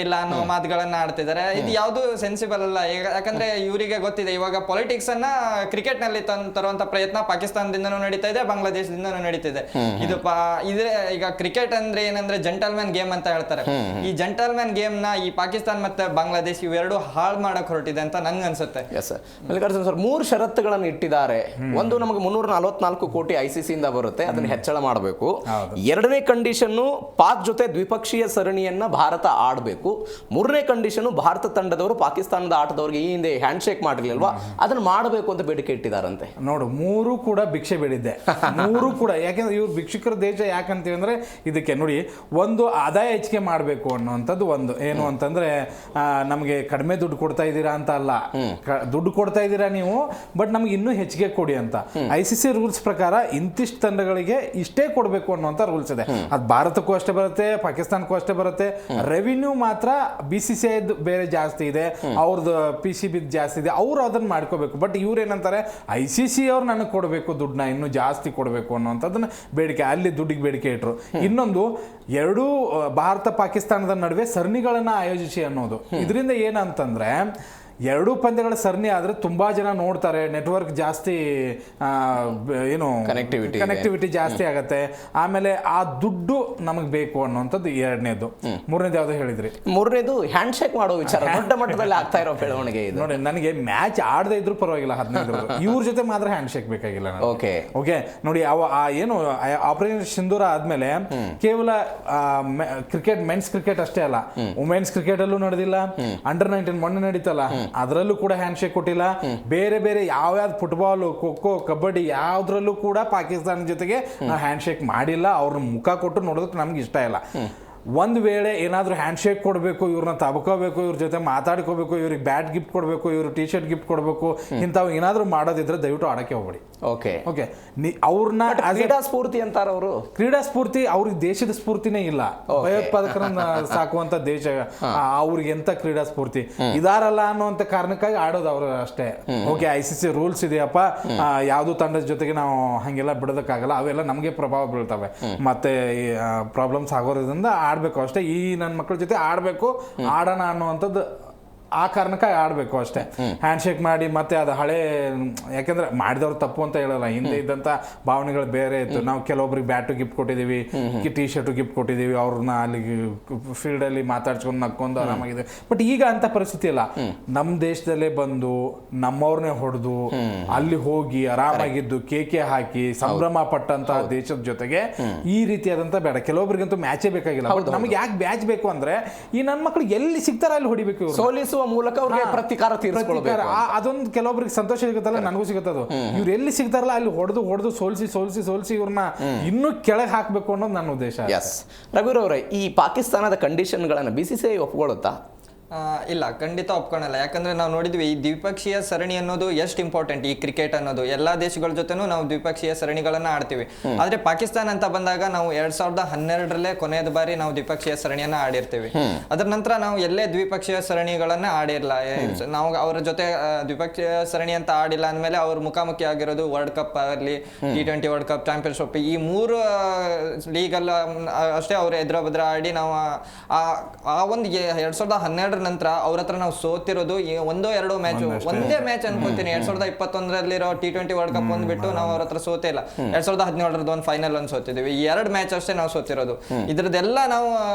ಇಲ್ಲ ಅನ್ನೋ ಮಾತುಗಳನ್ನ ಆಡ್ತಿದ್ದಾರೆ. ಇದು ಯಾವ್ದು ಸೆನ್ಸಿಬಲ್ ಅಲ್ಲ. ಯಾಕಂದ್ರೆ ಇವರಿಗೆ ಗೊತ್ತಿದೆ ಇವಾಗ ಪಾಲಿಟಿಕ್ಸ್ ಅನ್ನ ಕ್ರಿಕೆಟ್ ನಲ್ಲಿ ತರುವಂತ ಪ್ರಯತ್ನ ಪಾಕಿಸ್ತಾನದಿಂದನೂ ನಡೀತಾ ಇದೆ, ಬಾಂಗ್ಲಾದೇಶದಿಂದನೂ ನಡೀತಿದೆ. ಇದ್ರೆ ಈಗ ಕ್ರಿಕೆಟ್ ಅಂದ್ರೆ ಏನಂದ್ರೆ ಜೆಂಟಲ್ಮ್ಯಾನ್ ಗೇಮ್ ಅಂತ ಹೇಳ್ತಾರೆ. ಈ ಜೆಂಟಲ್ಮ್ಯಾನ್ ಗೇಮ್ ನ ಈ ಪಾಕಿಸ್ತಾನ ಮತ್ತೆ ಬಾಂಗ್ಲಾದೇಶ ಇವೆರಡು ಹಾಳು ಮಾಡಕ್ ಹೊರಟಿದೆ ಅಂತ ನಂಗೆ ಅನ್ಸುತ್ತೆ. ಮಲ್ಲಿಕಾರ್ಜುನ್ ಸರ್, 3 ಷರತ್ತುಗಳನ್ನು ಇಟ್ಟಿದ್ದಾರೆ. ಒಂದು, ನಮಗೆ 344 ಕೋಟಿ ICC ಇಂದ ಬರುತ್ತೆ, ಅದನ್ನ ಹೆಚ್ಚಳ ಮಾಡಬೇಕು. ಎರಡನೇ ಕಂಡೀಷನ್, ಪಾಕ್ ಜೊತೆ ದ್ವಿಪಕ್ಷೀಯ ಸರಣಿಯನ್ನ ಭಾರತ ಆಡಬೇಕು. ಮೂರನೇ ಕಂಡೀಷನ್, ಭಾರತ ತಂಡದವರು ಪಾಕಿಸ್ತಾನದ ಆಟದವರಿಗೆ ಈ ಹಿಂದೆ ಹ್ಯಾಂಡ್ ಶೇಕ್ ಮಾಡಿರ್ಲಿಲ್ವಾ, ಅದನ್ನ ಮಾಡಬೇಕು ಅಂತ ಬೇಡಿಕೆ ಇಟ್ಟಿದ್ದಾರಂತೆ. ನೋಡು, 3 ಕೂಡ ಭಿಕ್ಷೆ ಬೇಡಿದ್ದೆ. 3 ಕೂಡ ಯಾಕೆಂದ್ರೆ ಇವ್ರು ಭಿಕ್ಷುಕರ ದೇಶ ಯಾಕಂತೀವಿ ಅಂದ್ರೆ ಇದಕ್ಕೆ ನೋಡಿ, ಒಂದು ಆದಾಯ ಹೆಚ್ಚಿಗೆ ಮಾಡಬೇಕು ಅನ್ನುವಂಥದ್ದು ಒಂದು. ಏನು ಅಂತಂದ್ರೆ ನಮಗೆ ಕಡಿಮೆ ದುಡ್ಡು ಕೊಡ್ತಾ ಇದ್ದೀರಾ ಅಂತ ಅಲ್ಲ, ದುಡ್ಡು ಕೊಡ್ತಾ ಇದ್ದೀರಾ ನೀವು, ಬಟ್ ನಮ್ಗೆ ಇನ್ನೂ ಹೆಚ್ಚಿಗೆ ಕೊಡಿ ಅಂತ. ICC ರೂಲ್ಸ್ ಪ್ರಕಾರ ಇಂತಿಷ್ಟು ತಂಡಗಳಿಗೆ ಇಷ್ಟೇ ಕೊಡಬೇಕು ಅನ್ನುವಂಥ ರೂಲ್ಸ್ ಇದೆ. ಅದು ಭಾರತಕ್ಕೂ ಅಷ್ಟೇ ಬರುತ್ತೆ, ಪಾಕಿಸ್ತಾನಕ್ಕೂ ಅಷ್ಟೇ ಬರುತ್ತೆ. ರೆವಿನ್ಯೂ ಮಾತ್ರ BCCI ಬೇರೆ ಜಾಸ್ತಿ ಇದೆ, ಅವ್ರದ್ದು PCB ಜಾಸ್ತಿ ಇದೆ, ಅವ್ರು ಅದನ್ನ ಮಾಡ್ಕೋಬೇಕು. ಬಟ್ ಇವ್ರು ಏನಂತಾರೆ, ICC ಅವ್ರು ನನಗೆ ಕೊಡಬೇಕು ದುಡ್ಡನ್ನ, ಇನ್ನೂ ಜಾಸ್ತಿ ಕೊಡಬೇಕು ಅನ್ನೋಂಥದ್ದನ್ನ ಬೇಡಿಕೆ, ಅಲ್ಲಿ ದುಡ್ಡಿಗೆ ಬೇಡಿಕೆ ಇಟ್ರು. ಇನ್ನೊಂದು, ಎರಡೂ ಭಾರತ ಪಾಕಿಸ್ತಾನದ ನಡುವೆ ಸರಣಿಗಳನ್ನ ಆಯೋಜಿಸಿ ಅನ್ನೋದು. ಇದರಿಂದ ಏನಂತಂದ್ರೆ ಎರಡೂ ಪಂದ್ಯಗಳ ಸರಣಿ ಆದ್ರೆ ತುಂಬಾ ಜನ ನೋಡ್ತಾರೆ, ನೆಟ್ವರ್ಕ್ ಜಾಸ್ತಿ, ಏನು ಕನೆಕ್ಟಿವಿಟಿ ಜಾಸ್ತಿ ಆಗತ್ತೆ. ಆಮೇಲೆ ಆ ದುಡ್ಡು ನಮಗೆ ಬೇಕು ಅನ್ನುವಂಥದ್ದು ಎರಡನೇದು. ಮೂರನೇದು ಯಾವ್ದು ಹೇಳಿದ್ರಿ? ಮೂರನೇದು ಹ್ಯಾಂಡ್ ಶೇಕ್ ಮಾಡೋ ವಿಚಾರ, ದೊಡ್ಡ ಮಟ್ಟದಲ್ಲಿ ಆಗ್ತಾ ಇರೋ ಬೆಳವಣಿಗೆ ಇದು. ನೋಡಿ, ನನಗೆ ಮ್ಯಾಚ್ ಆಡದೇ ಇದ್ರು ಪರವಾಗಿಲ್ಲ, 15 ಇವ್ರ ಜೊತೆ ಮಾತ್ರ ಹ್ಯಾಂಡ್ ಶೇಕ್ ಬೇಕಾಗಿಲ್ಲ. ಓಕೆ ನೋಡಿ, ಏನು ಆಪರೇಷನ್ ಸಿಂಧೂರ ಆದ್ಮೇಲೆ ಕೇವಲ ಕ್ರಿಕೆಟ್, ಮೆನ್ಸ್ ಕ್ರಿಕೆಟ್ ಅಷ್ಟೇ ಅಲ್ಲ, ವುಮೆನ್ಸ್ ಕ್ರಿಕೆಟ್ ಅಲ್ಲೂ ನಡೆದಿಲ್ಲ, ಅಂಡರ್ 19 ಮೊನ್ನೆ ನಡೀತಲ್ಲ, ಅದರಲ್ಲೂ ಕೂಡ ಹ್ಯಾಂಡ್ ಶೇಕ್ ಕೊಟ್ಟಿಲ್ಲ. ಬೇರೆ ಬೇರೆ ಯಾವ್ಯಾವ್ದು ಫುಟ್ಬಾಲ್, ಖೋಖೋ, ಕಬಡ್ಡಿ ಯಾವ್ದ್ರಲ್ಲೂ ಕೂಡ ಪಾಕಿಸ್ತಾನ ಜೊತೆಗೆ ಹ್ಯಾಂಡ್ ಶೇಕ್ ಮಾಡಿಲ್ಲ. ಅವ್ರನ್ನ ಮುಖ ಕೊಟ್ಟು ನೋಡೋದಕ್ಕೆ ನಮ್ಗೆ ಇಷ್ಟ ಇಲ್ಲ. ಒಂದು ವೇಳೆ ಏನಾದರೂ ಹ್ಯಾಂಡ್ ಶೇಕ್ ಕೊಡಬೇಕು, ಇವ್ರನ್ನ ತಬ್ಕೋಬೇಕು, ಇವ್ರ ಜೊತೆ ಮಾತಾಡ್ಕೋಬೇಕು, ಇವ್ರಿಗೆ ಬ್ಯಾಟ್ ಗಿಫ್ಟ್ ಕೊಡಬೇಕು, ಇವ್ರ T-ಶರ್ಟ್ ಗಿಫ್ಟ್ ಕೊಡಬೇಕು, ಇಂಥವು ಏನಾದರೂ ಮಾಡೋದಿದ್ರೆ ದಯವಿಟ್ಟು ಆಡಕ್ಕೆ ಹೋಗ್ಬೇಡಿ. ಓಕೆ ಅವ್ರನ್ನ ಕ್ರೀಡಾ ಸ್ಫೂರ್ತಿ ಅಂತಾರ ಅವರು. ಕ್ರೀಡಾ ಸ್ಫೂರ್ತಿ ಅವ್ರಿಗೆ ದೇಶದ ಸ್ಫೂರ್ತಿನೇ ಇಲ್ಲ. ಭಯೋತ್ಪಾದಕರನ್ನ ಸಾಕುವಂತ ದೇಶ, ಅವ್ರಿಗೆ ಎಂತ ಕ್ರೀಡಾ ಸ್ಫೂರ್ತಿ ಇದಾರಲ್ಲ ಅನ್ನುವಂತ ಕಾರಣಕ್ಕಾಗಿ ಆಡೋದು ಅವರು ಅಷ್ಟೇ. ಓಕೆ, ICC ರೂಲ್ಸ್ ಇದೆಯಪ್ಪ, ಯಾವ್ದು ತಂಡದ ಜೊತೆಗೆ ನಾವು ಹಂಗೆಲ್ಲ ಬಿಡೋದಕ್ಕಾಗಲ್ಲ, ಅವೆಲ್ಲ ನಮಗೆ ಪ್ರಭಾವ ಬೀಳ್ತವೆ, ಮತ್ತೆ ಪ್ರಾಬ್ಲಮ್ಸ್ ಆಗೋದ್ರಿಂದ ಆಡ್ಬೇಕು ಅಷ್ಟೇ. ಈ ನನ್ನ ಮಕ್ಕಳ ಜೊತೆ ಆಡ್ಬೇಕು, ಆಡೋಣ ಅನ್ನುವಂಥದ್ದು ಆ ಕಾರಣಕ್ಕಾಗಿ ಆಡಬೇಕು ಅಷ್ಟೇ. ಹ್ಯಾಂಡ್ ಶೇಕ್ ಮಾಡಿ ಮತ್ತೆ ಅದು ಹಳೆ, ಯಾಕೆಂದ್ರೆ ಮಾಡಿದವ್ರು ತಪ್ಪು ಅಂತ ಹೇಳಲ್ಲ, ಹಿಂದೆ ಇದ್ದಂಥ ಭಾವನೆಗಳು ಬೇರೆ ಇತ್ತು. ನಾವು ಕೆಲವೊಬ್ರಿಗೆ ಬ್ಯಾಟು ಗಿಫ್ಟ್ ಕೊಟ್ಟಿದ್ದೀವಿ, T-ಶರ್ಟು ಗಿಫ್ಟ್ ಕೊಟ್ಟಿದ್ದೀವಿ, ಅವ್ರನ್ನ ಅಲ್ಲಿ ಫೀಲ್ಡಲ್ಲಿ ಮಾತಾಡ್ಸ್ಕೊಂಡು ನಕ್ಕೊಂಡು ಆರಾಮಾಗಿದೆ. ಬಟ್ ಈಗ ಅಂತ ಪರಿಸ್ಥಿತಿ ಇಲ್ಲ. ನಮ್ಮ ದೇಶದಲ್ಲೇ ಬಂದು ನಮ್ಮವ್ರನ್ನೇ ಹೊಡೆದು ಅಲ್ಲಿ ಹೋಗಿ ಆರಾಮಾಗಿದ್ದು ಕೇಕೆ ಹಾಕಿ ಸಂಭ್ರಮ ಪಟ್ಟಂತಹ ದೇಶದ ಜೊತೆಗೆ ಈ ರೀತಿಯಾದಂತ ಬೇಡ. ಕೆಲವೊಬ್ರಿಗಂತೂ ಮ್ಯಾಚೇ ಬೇಕಾಗಿಲ್ಲ. ಬಟ್ ನಮ್ಗೆ ಯಾಕೆ ಮ್ಯಾಚ್ ಬೇಕು ಅಂದ್ರೆ, ಈ ನನ್ನ ಮಕ್ಳು ಎಲ್ಲಿ ಸಿಗ್ತಾರ ಅಲ್ಲಿ ಹೊಡಿಬೇಕು, ಸೋಲಿಸುವ ಮೂಲಕ ಅವ್ರಿಗೆ ಪ್ರತಿಕಾರ ತೀರಿಸಿಕೊಳ್ಳಬೇಕು. ಅದೊಂದು ಕೆಲವೊಬ್ರಿಗೆ ಸಂತೋಷ ಸಿಗುತ್ತಲ್ಲ, ನನಗೂ ಸಿಗುತ್ತದು. ಇವ್ರು ಎಲ್ಲಿ ಸಿಗ್ತಾರಲ್ಲ ಅಲ್ಲಿ ಹೊಡೆದು ಸೋಲಿಸಿ ಇವ್ರನ್ನ ಇನ್ನೂ ಕೆಳಗೆ ಹಾಕ್ಬೇಕು ಅನ್ನೋದು ನನ್ನ ಉದ್ದೇಶ. ರಘುರವ್ರೆ, ಈ ಪಾಕಿಸ್ತಾನದ ಕಂಡೀಷನ್ಗಳನ್ನ BCCI ಒಪ್ಕೊಳ್ಳುತ್ತಾ? ಇಲ್ಲ, ಖಂಡಿತ ಒಪ್ಕೊಳಲ್ಲ. ಯಾಕಂದ್ರೆ ನಾವು ನೋಡಿದ್ವಿ ಈ ದ್ವಿಪಕ್ಷೀಯ ಸರಣಿ ಅನ್ನೋದು ಎಷ್ಟು ಇಂಪಾರ್ಟೆಂಟ್. ಈ ಕ್ರಿಕೆಟ್ ಅನ್ನೋದು ಎಲ್ಲಾ ದೇಶಗಳ ಜೊತೆನೂ ನಾವು ದ್ವಿಪಕ್ಷೀಯ ಸರಣಿಗಳನ್ನ ಆಡ್ತೀವಿ. ಆದ್ರೆ ಪಾಕಿಸ್ತಾನ ಅಂತ ಬಂದಾಗ ನಾವು 2012ರಲ್ಲೇ ಕೊನೆಯದ ಬಾರಿ ನಾವು ದ್ವಿಪಕ್ಷೀಯ ಸರಣಿಯನ್ನ ಆಡಿರ್ತೀವಿ. ಅದರ ನಂತರ ನಾವು ಎಲ್ಲೇ ದ್ವಿಪಕ್ಷೀಯ ಸರಣಿಗಳನ್ನ ಆಡಿರಲ್ಲ. ನಾವು ಅವರ ಜೊತೆ ದ್ವಿಪಕ್ಷೀಯ ಸರಣಿ ಅಂತ ಆಡಿಲ್ಲ ಅಂದ್ಮೇಲೆ ಅವ್ರು ಮುಖಾಮುಖಿ ಆಗಿರೋದು ವರ್ಲ್ಡ್ ಕಪ್ ಆಗಲಿ, T20 ವರ್ಲ್ಡ್ ಕಪ್, ಚಾಂಪಿಯನ್ಶಿಪ್, ಈ 3 ಲೀಗಲ್ಲ ಅಷ್ಟೇ ಅವ್ರು ಎದುರ ಆಡಿ ನಾವು ಆ ಒಂದು 2012 ನಂತರ ಅವ್ರ ಹತ್ರ ನಾವು ಸೋತಿರೋದು 1-2 ಮ್ಯಾಚ್, ಒಂದೇ ಮ್ಯಾಚ್ ಅನ್ಕೋತೀನಿ. 2021ರಲ್ಲಿರೋ T20 ವರ್ಲ್ಡ್ ಕಪ್ ಬಂದ್ಬಿಟ್ಟು ನಾವು ಅವ್ರ ಹತ್ರ ಸೋತೇ ಇಲ್ಲ. 2017ರದ್ದು ಒಂದು ಫೈನಲ್ ಒಂದು ಸೋತಿದ್ದೀವಿ. 2 ಮ್ಯಾಚ್ ಅಷ್ಟೇ ನಾವು ಸೋತಿರೋದು. ಇದ್ರದ್ದೆಲ್ಲ ನಾವು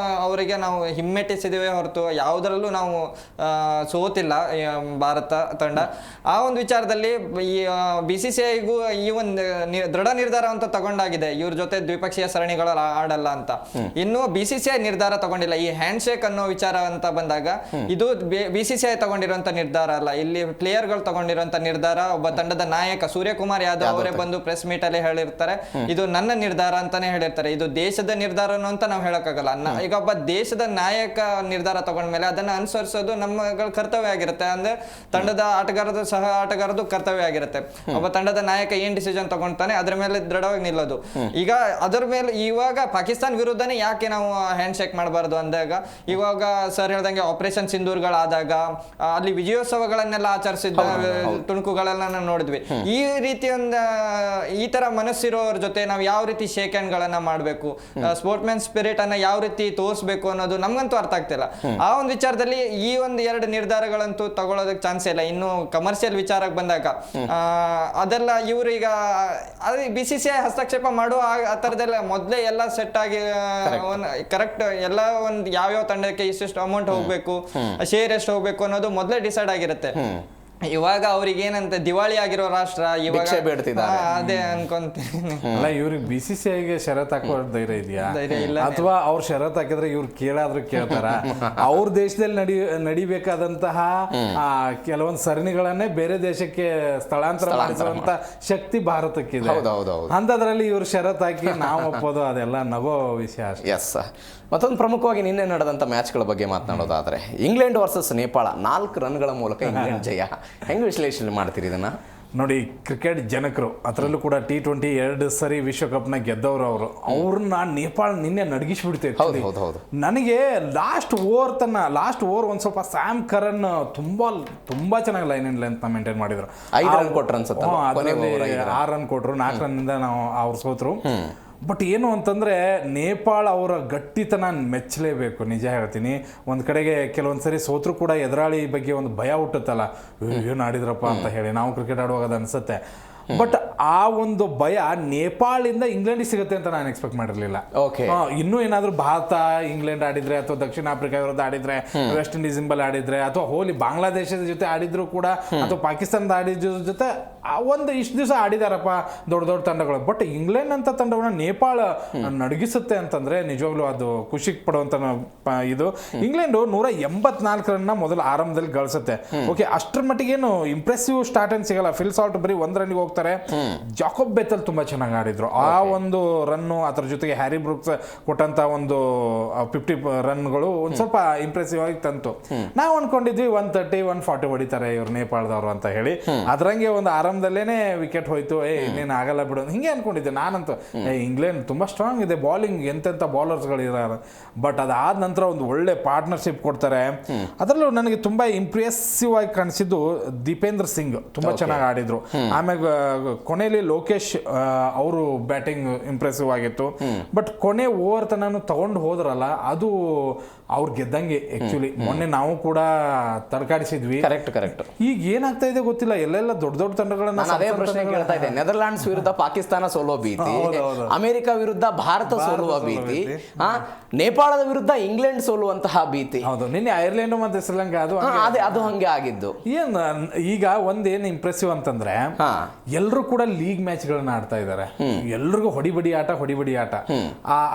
ಅವರಿಗೆ ನಾವು ಹಿಮ್ಮೆಟ್ಟಿಸಿದಿವೆ ಹೊರತು ಯಾವುದರಲ್ಲೂ ನಾವು ಸೋತಿಲ್ಲ ಭಾರತ ತಂಡ. ಆ ಒಂದು ವಿಚಾರದಲ್ಲಿ ಈ BCCIಗೂ ಈ ಒಂದು ದೃಢ ನಿರ್ಧಾರ ಅಂತ ತಗೊಂಡಾಗಿದೆ, ಇವ್ರ ಜೊತೆ ದ್ವಿಪಕ್ಷೀಯ ಸರಣಿಗಳ ಆಡಲ್ಲ ಅಂತ. ಇನ್ನು BCCI ನಿರ್ಧಾರ ತಗೊಂಡಿಲ್ಲ. ಈ ಹ್ಯಾಂಡ್ ಶೇಕ್ ಅನ್ನೋ ವಿಚಾರ ಅಂತ ಬಂದಾಗ ಇದು BCCI ತಗೊಂಡಿರುವಂತ ನಿರ್ಧಾರ ಅಲ್ಲ, ಇಲ್ಲಿ ಪ್ಲೇಯರ್ ಗಳು ತಗೊಂಡಿರುವಂತ ನಿರ್ಧಾರ. ಒಬ್ಬ ತಂಡದ ನಾಯಕ ಸೂರ್ಯಕುಮಾರ್ ಯಾದವ್ ಅವರೇ ಬಂದು ಪ್ರೆಸ್ ಮೀಟ್ ಅಲ್ಲಿ ಹೇಳಿರ್ತಾರೆ, ಇದು ನನ್ನ ನಿರ್ಧಾರ ಅಂತಾನೆ ಹೇಳಿರ್ತಾರೆ. ಇದು ದೇಶದ ನಿರ್ಧಾರನು ಅಂತ ನಾವು ಹೇಳಕ್ಕಾಗಲ್ಲ. ಈಗ ಒಬ್ಬ ದೇಶದ ನಾಯಕ ನಿರ್ಧಾರ ತಗೊಂಡ್ಮೇಲೆ ಅದನ್ನ ಅನುಸರಿಸೋದು ನಮ್ಮ ಕರ್ತವ್ಯ ಆಗಿರುತ್ತೆ. ಅಂದ್ರೆ ತಂಡದ ಸಹ ಆಟಗಾರದು ಕರ್ತವ್ಯ ಆಗಿರುತ್ತೆ. ಒಬ್ಬ ತಂಡದ ನಾಯಕ ಏನ್ ಡಿಸಿಷನ್ ತಗೊಂತಾನೆ ಅದ್ರ ಮೇಲೆ ದೃಢವಾಗಿ ನಿಲ್ಲೋದು. ಈಗ ಅದರ ಮೇಲೆ ಇವಾಗ ಪಾಕಿಸ್ತಾನ ವಿರುದ್ಧನೇ ಯಾಕೆ ನಾವು ಹ್ಯಾಂಡ್ ಶೇಕ್ ಮಾಡಬಾರ್ದು ಅಂದಾಗ, ಇವಾಗ ಸರ್ ಹೇಳ್ದಂಗೆ ಆಪರೇಷನ್ ಆಪರೇಷನ್ ಸಿಂಧೂರ್ಗಳಾದಾಗ ಅಲ್ಲಿ ವಿಜಯೋತ್ಸವಗಳನ್ನೆಲ್ಲ ಆಚರಿಸಿದ ತುಣುಕುಗಳೆಲ್ಲ ನಾವು ನೋಡಿದ್ವಿ. ಈ ರೀತಿ ಈ ತರ ಮನಸ್ಸಿರೋರ ಜೊತೆ ನಾವು ಯಾವ ರೀತಿ ಶೇಕ್ ಹ್ಯಾಂಡ್ ಗಳನ್ನ ಮಾಡ್ಬೇಕು, ಸ್ಪೋರ್ಟ್ ಮ್ಯಾನ್ ಸ್ಪಿರಿಟ್ ಅನ್ನ ಯಾವ ರೀತಿ ತೋರಿಸ್ಬೇಕು ಅನ್ನೋದು ನಮ್ಗಂತೂ ಅರ್ಥ ಆಗ್ತಿಲ್ಲ. ಆ ಒಂದು ವಿಚಾರದಲ್ಲಿ ಈ ಒಂದು 2 ನಿರ್ಧಾರಗಳಂತೂ ತಗೊಳ್ಳೋದಕ್ಕೆ ಚಾನ್ಸ್ ಇಲ್ಲ. ಇನ್ನು ಕಮರ್ಷಿಯಲ್ ವಿಚಾರಕ್ಕೆ ಬಂದಾಗ ಅದೆಲ್ಲ ಇವ್ರು ಈಗ BCCI ಹಸ್ತಕ್ಷೇಪ ಮಾಡುವ ಆ ತರದೆಲ್ಲ ಮೊದ್ಲೇ ಎಲ್ಲ ಸೆಟ್ ಆಗಿ ಕರೆಕ್ಟ್ ಎಲ್ಲ ಒಂದು ಯಾವ್ಯಾವ ತಂಡಕ್ಕೆ ಇಷ್ಟು ಅಮೌಂಟ್ ಹೋಗ್ಬೇಕು, ಶೇರ್ ಎಷ್ಟು ಹೋಗ್ಬೇಕು ಅನ್ನೋದು ಮೊದ್ಲೇ ಡಿಸೈಡ್ ಆಗಿರುತ್ತೆ. ಇವಾಗ ಅವ್ರಿಗೆ ಏನಂತ ದಿವಾಳಿ ಆಗಿರೋ ರಾಷ್ಟ್ರ ಇವಾಗ ಅದೇ ಅನ್ಕೊಂತೀನಿ. ಅಲ್ಲ, ಇವ್ರಿಗೆ BCCIಗೆ ಷರತ್ ಹಾಕೋ ಧೈರ್ಯ ಇದೆಯಾ, ಅಥವಾ ಅವ್ರ ಷರತ್ ಹಾಕಿದ್ರೆ ಇವ್ರು ಕೇಳಾದ್ರೂ ಕೇಳ್ತಾರ? ಅವ್ರ ದೇಶದಲ್ಲಿ ನಡಿಬೇಕಾದಂತಹ ಕೆಲವೊಂದು ಸರಣಿಗಳನ್ನೇ ಬೇರೆ ದೇಶಕ್ಕೆ ಸ್ಥಳಾಂತರ ಮಾಡಿಸುವಂತ ಶಕ್ತಿ ಭಾರತಕ್ಕಿದೆ. ಅಂತದ್ರಲ್ಲಿ ಇವ್ರು ಷರತ್ ಹಾಕಿ ನಾವು ಒಪ್ಪೋದು ಅದೆಲ್ಲ ನಗೋ ವಿಷಯ ಅಷ್ಟೇ. ಎಸ್, ಮತ್ತೊಂದು ಪ್ರಮುಖವಾಗಿ ನಿನ್ನೆ ನಡೆದಂಥ ಮ್ಯಾಚ್ಗಳ ಬಗ್ಗೆ ಮಾತನಾಡೋದಾದ್ರೆ ಇಂಗ್ಲೆಂಡ್ ವರ್ಸಸ್ ನೇಪಾಳ 4 ರನ್ಗಳ ಮೂಲಕ ಇಂಗ್ಲೆಂಡ್ ಜಯ. ಹೆಂಗೆ ವಿಶ್ಲೇಷಣೆ ಮಾಡ್ತೀರಿ ಇದನ್ನ? ನೋಡಿ, ಕ್ರಿಕೆಟ್ ಜನಕರು, ಅದರಲ್ಲೂ ಕೂಡ T20 2 ಸರಿ ವಿಶ್ವಕಪ್ನ ಗೆದ್ದವರು ಅವ್ರನ್ನ ನೇಪಾಳ ನಿನ್ನೆ ನಡಗಿಸ್ಬಿಡ್ತೈತೆ. ನನಗೆ ಲಾಸ್ಟ್ ಓವರ್ ಒಂದ್ ಸ್ವಲ್ಪ ಸ್ಯಾಮ್ ಕರನ್ ತುಂಬಾ ಚೆನ್ನಾಗಿ ಲೈನ್ ಅಂಡ್ ಲೆಂತ್ ಮೇಂಟೈನ್ ಮಾಡಿದ್ರು. 5 ರನ್ ಕೊಟ್ರು ಅನ್ಸುತ್ತೆ, 6 ರನ್ ಕೊಟ್ರು, 4 ರನ್ನಿಂದ ಅವ್ರು ಸೋತ್ರು. ಬಟ್ ಏನು ಅಂತಂದರೆ ನೇಪಾಳ ಅವರ ಗಟ್ಟಿತನ ಮೆಚ್ಚಲೇಬೇಕು. ನಿಜ ಹೇಳ್ತೀನಿ, ಒಂದು ಕಡೆಗೆ ಕೆಲವೊಂದ್ಸರಿ ಸೋತ್ರು ಕೂಡ ಎದುರಾಳಿ ಬಗ್ಗೆ ಒಂದು ಭಯ ಹುಟ್ಟುತ್ತಲ್ಲ, ಏನು ಆಡಿದ್ರಪ್ಪ ಅಂತ ಹೇಳಿ ನಾವು ಕ್ರಿಕೆಟ್ ಆಡುವಾಗ ಅದು ಅನಿಸುತ್ತೆ. ಬಟ್ ಆ ಒಂದು ಭಯ ನೇಪಾಳಿಂದ ಇಂಗ್ಲೆಂಡಿಗೆ ಸಿಗುತ್ತೆ ಅಂತ ನಾನು ಎಕ್ಸ್ಪೆಕ್ಟ್ ಮಾಡಿರಲಿಲ್ಲ. ಇನ್ನೂ ಏನಾದರೂ ಭಾರತ ಇಂಗ್ಲೆಂಡ್ ಆಡಿದ್ರೆ, ಅಥವಾ ದಕ್ಷಿಣ ಆಫ್ರಿಕಾ ವಿರುದ್ಧ ಆಡಿದ್ರೆ, ವೆಸ್ಟ್ ಇಂಡೀಸ್ ಇಂಬಲ್ ಆಡಿದ್ರೆ, ಅಥವಾ ಹೋಲಿ ಬಾಂಗ್ಲಾದೇಶದ ಜೊತೆ ಆಡಿದ್ರು ಕೂಡ, ಅಥವಾ ಪಾಕಿಸ್ತಾನದ ಆಡಿದ್ರ ಜೊತೆ ಒಂದು ಇಷ್ಟು ದಿವಸ ಆಡಿದಾರಪ್ಪ ದೊಡ್ಡ ದೊಡ್ಡ ತಂಡಗಳು. ಬಟ್ ಇಂಗ್ಲೆಂಡ್ ಅಂತ ತಂಡವನ್ನ ನೇಪಾಳ ನಡಗಿಸುತ್ತೆ ಅಂತಂದ್ರೆ ನಿಜವಾಗ್ಲೂ ಅದು ಖುಷಿ ಪಡುವಂತ ಇದು. ಇಂಗ್ಲೆಂಡ್ 184 ರನ್ನ ಮೊದಲು ಆರಂಭದಲ್ಲಿ ಗಳಿಸುತ್ತೆ. ಓಕೆ, ಅಷ್ಟರ ಮಟ್ಟಿಗೇನು ಇಂಪ್ರೆಸಿವ್ ಸ್ಟಾರ್ಟ್ ಅಂತ ಸಿಗಲ್ಲ. ಫಿಲ್ ಸಾಲ್ಟ್ ಬರೀ 1 ರನ್ಗೆ ಹೋಗ್ತಾರೆ. ಜಾಕೋಬ್ ಬೆಥೆಲ್ ತುಂಬಾ ಚೆನ್ನಾಗಿ ಆಡಿದ್ರು. ಆ ಒಂದು ರನ್ನು, ಅದರ ಜೊತೆಗೆ ಹ್ಯಾರಿ ಬ್ರೂಕ್ಸ್ ಕೊಟ್ಟಂತ ಒಂದು 50 ರನ್ಗಳು ಒಂದ್ ಸ್ವಲ್ಪ ಇಂಪ್ರೆಸಿವ್ ಆಗಿ ತಂತು. ನಾವು ಅನ್ಕೊಂಡಿದ್ವಿ 130, 140 ಹೊಡಿತಾರೆ ಇವ್ರು ನೇಪಾಳದವರು ಅಂತ ಹೇಳಿ. ಅದ್ರಂಗೆ ಒಂದು ಆರಂಭದಲ್ಲೇನೆ ವಿಕೆಟ್ ಹೋಯ್ತು. ಇನ್ನೇನು ಆಗಲ್ಲ ಬಿಡು ಹಿಂಗೆ ಅನ್ಕೊಂಡಿದ್ದೆ ನಾನಂತೂ. ಇಂಗ್ಲೆಂಡ್ ತುಂಬಾ ಸ್ಟ್ರಾಂಗ್ ಇದೆ, ಬಾಲಿಂಗ್ ಎಂತೆಂಥ ಬೌಲರ್ಸ್ಗಳು ಇದ್ದಾರೆ. ಬಟ್ ಅದಾದ ನಂತರ ಒಂದು ಒಳ್ಳೆ ಪಾರ್ಟ್ನರ್ಶಿಪ್ ಕೊಡ್ತಾರೆ. ಅದರಲ್ಲೂ ನನಗೆ ತುಂಬಾ ಇಂಪ್ರೆಸಿವ್ ಆಗಿ ಕಾಣಿಸಿದ್ದು ದೀಪೇಂದ್ರ ಸಿಂಗ್ ತುಂಬಾ ಚೆನ್ನಾಗಿ ಆಡಿದ್ರು. ಆಮೇಲೆ ಕೊನೆಯಲ್ಲಿ ಲೋಕೇಶ್ ಅವರು ಬ್ಯಾಟಿಂಗ್ ಇಂಪ್ರೆಸಿವ್ ಆಗಿತ್ತು. ಬಟ್ ಕೊನೆ ಓವರ್ ತನಕ ತಗೊಂಡು ಹೋದ್ರಲ್ಲ, ಅದು ಅವ್ರು ಗೆದ್ದಂಗೆ. ಆಕ್ಚುಲಿ ಮೊನ್ನೆ ನಾವು ಕೂಡ ತಡ್ಕಾಡಿಸಿದ್ವಿ. ಕರೆಕ್ಟ್. ಈಗ ಏನಾಗ್ತಾ ಇದೆ ಗೊತ್ತಿಲ್ಲ, ಎಲ್ಲೆಲ್ಲ ದೊಡ್ಡ ದೊಡ್ಡ ತಂಡಗಳನ್ನ ಅದೇ ಪ್ರಶ್ನೆ ಕೇಳ್ತಾ ಇದೆ. ನೆದರ್ಲ್ಯಾಂಡ್ಸ್ ವಿರುದ್ಧ ಪಾಕಿಸ್ತಾನ ಸೋಲುವ ಭೀತಿ, ಅಮೆರಿಕ ವಿರುದ್ಧ ಭಾರತ ಸೋಲುವ ಭೀತಿ, ನೇಪಾಳದ ವಿರುದ್ಧ ಇಂಗ್ಲೆಂಡ್ ಸೋಲುವಂತಹ ಭೀತಿ. ಹೌದು, ನಿನ್ನೆ ಐರ್ಲೆಂಡ್ ಮತ್ತೆ ಶ್ರೀಲಂಕಾ ಅದು ಹಂಗೆ ಆಗಿದ್ದು. ಏನ್ ಈಗ ಒಂದೇನು ಇಂಪ್ರೆಸಿವ್ ಅಂತಂದ್ರೆ, ಎಲ್ಲರೂ ಕೂಡ ಲೀಗ್ ಮ್ಯಾಚ್ ಗಳನ್ನ ಆಡ್ತಾ ಇದ್ದಾರೆ. ಎಲ್ರಿಗೂ ಹೊಡಿಬಡಿ ಆಟ.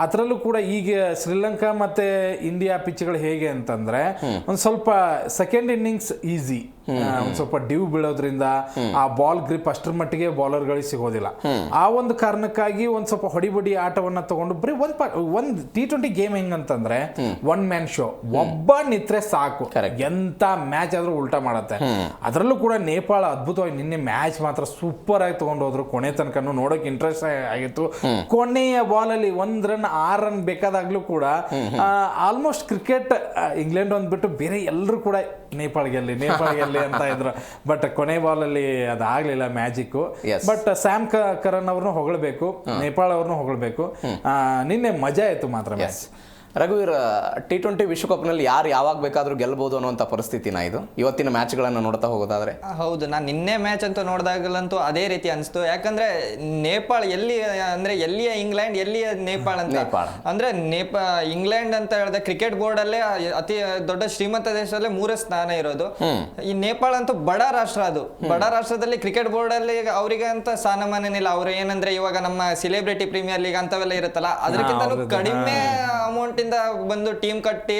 ಅದರಲ್ಲೂ ಕೂಡ ಈಗ ಶ್ರೀಲಂಕಾ ಮತ್ತೆ ಇಂಡಿಯಾ ಪಿಚ್ಗಳು ಹೇಗೆ ಅಂತಂದ್ರೆ, ಒಂದ್ ಸ್ವಲ್ಪ ಸೆಕೆಂಡ್ ಇನ್ನಿಂಗ್ಸ್ ಈಸಿ, ಒಂದ್ ಸ್ವಲ್ಪ ಡ್ಯೂ ಬೀಳೋದ್ರಿಂದ ಆ ಬಾಲ್ ಗ್ರಿಪ್ ಅಷ್ಟರ ಮಟ್ಟಿಗೆ ಬೌಲರ್ಗಳಿಗೆ ಸಿಗೋದಿಲ್ಲ. ಆ ಒಂದು ಕಾರಣಕ್ಕಾಗಿ ಒಂದ್ ಸ್ವಲ್ಪ ಹೊಡಿಬಡಿ ಆಟವನ್ನ ತಗೊಂಡು ಬರೀ ಒಂದ್ T20 ಗೇಮ್ ಹೆಂಗಂತಂದ್ರೆ 1 ಮ್ಯಾನ್ ಶೋ, ಒಬ್ಬ ನಿತ್ರೆ ಸಾಕು, ಎಂತ ಮ್ಯಾಚ್ ಆದ್ರೂ ಉಲ್ಟಾ ಮಾಡತ್ತೆ. ಅದರಲ್ಲೂ ಕೂಡ ನೇಪಾಳ ಅದ್ಭುತವಾಗಿ ನಿನ್ನೆ ಮ್ಯಾಚ್ ಮಾತ್ರ ಸೂಪರ್ ಆಗಿ ತಗೊಂಡು ಹೋದ್ರು. ಕೊನೆ ತನಕ ನೋಡೋಕೆ ಇಂಟ್ರೆಸ್ಟ್ ಆಗಿತ್ತು. ಕೊನೆಯ ಬಾಲ್ ಅಲ್ಲಿ 1 ರನ್ 6 ರನ್ ಬೇಕಾದಾಗ್ಲೂ ಕೂಡ ಆಲ್ಮೋಸ್ಟ್ ಕ್ರಿಕೆಟ್ ಇಂಗ್ಲೆಂಡ್ ಅಂದ್ಬಿಟ್ಟು ಬೇರೆ ಎಲ್ಲರೂ ಕೂಡ ನೇಪಾಳ ಗೆಲ್ಲಿ ಅಂತ ಇದ್ರು. ಬಟ್ ಕೊನೆ ಬಾಲ್ ಅಲ್ಲಿ ಅದಾಗ್ಲಿಲ್ಲ ಮ್ಯಾಜಿಕ್. ಬಟ್ ಸ್ಯಾಮ್ ಕರನ್ ಅವ್ರನ್ನು ಹೊಗಳಬೇಕು, ನೇಪಾಳ ಅವ್ರನ್ನು ಹೊಗಳಬೇಕು. ನಿನ್ನೆ ಮಜಾ ಆಯ್ತು ಮಾತ್ರ ಮ್ಯಾಚ್. ರಘುವೀರ್, T20 ವಿಶ್ವಕಪ್ನಲ್ಲಿ ಯಾರು ಯಾವಾಗ ಬೇಕಾದ್ರೂ ಗೆಲ್ಬಹುದು ಅನ್ನುವಂಥ ಪರಿಸ್ಥಿತಿನ ಇದು ಇವತ್ತಿನ ಮ್ಯಾಚ್ಗಳನ್ನು ನೋಡ್ತಾ ಹೋಗೋದಾದ್ರೆ? ಹೌದು, ನಾನು ನಿನ್ನೆ ಮ್ಯಾಚ್ ಅಂತೂ ನೋಡಿದಾಗಲಂತೂ ಅದೇ ರೀತಿ ಅನಿಸ್ತು. ಯಾಕಂದ್ರೆ ನೇಪಾಳ ಎಲ್ಲಿಯ ಇಂಗ್ಲೆಂಡ್, ಎಲ್ಲಿಯ ನೇಪಾಳ ಅಂತ. ಅಂದ್ರೆ ಇಂಗ್ಲೆಂಡ್ ಅಂತ ಹೇಳಿದ್ರೆ ಕ್ರಿಕೆಟ್ ಬೋರ್ಡ್ ಅಲ್ಲೇ ಅತಿ ದೊಡ್ಡ ಶ್ರೀಮಂತ ದೇಶದಲ್ಲೇ 3ನೇ ಸ್ಥಾನ ಇರೋದು. ಈ ನೇಪಾಳ ಅಂತೂ ಬಡ ರಾಷ್ಟ್ರ. ಅದು ಬಡ ರಾಷ್ಟ್ರದಲ್ಲಿ ಕ್ರಿಕೆಟ್ ಬೋರ್ಡ್ ಅಲ್ಲಿ ಅವರಿಗೆ ಅಂತ ಸ್ಥಾನಮಾನೇನಿಲ್ಲ. ಅವ್ರು ಏನಂದ್ರೆ ಇವಾಗ ನಮ್ಮ ಸೆಲೆಬ್ರಿಟಿ ಪ್ರೀಮಿಯರ್ ಲೀಗ್ ಅಂತವೆಲ್ಲ ಇರುತ್ತಲ್ಲ, ಅದಕ್ಕಿಂತ ಕಡಿಮೆ ಅಮೌಂಟ್ ಇಂದ ಬಂದು ಟೀಮ್ ಕಟ್ಟಿ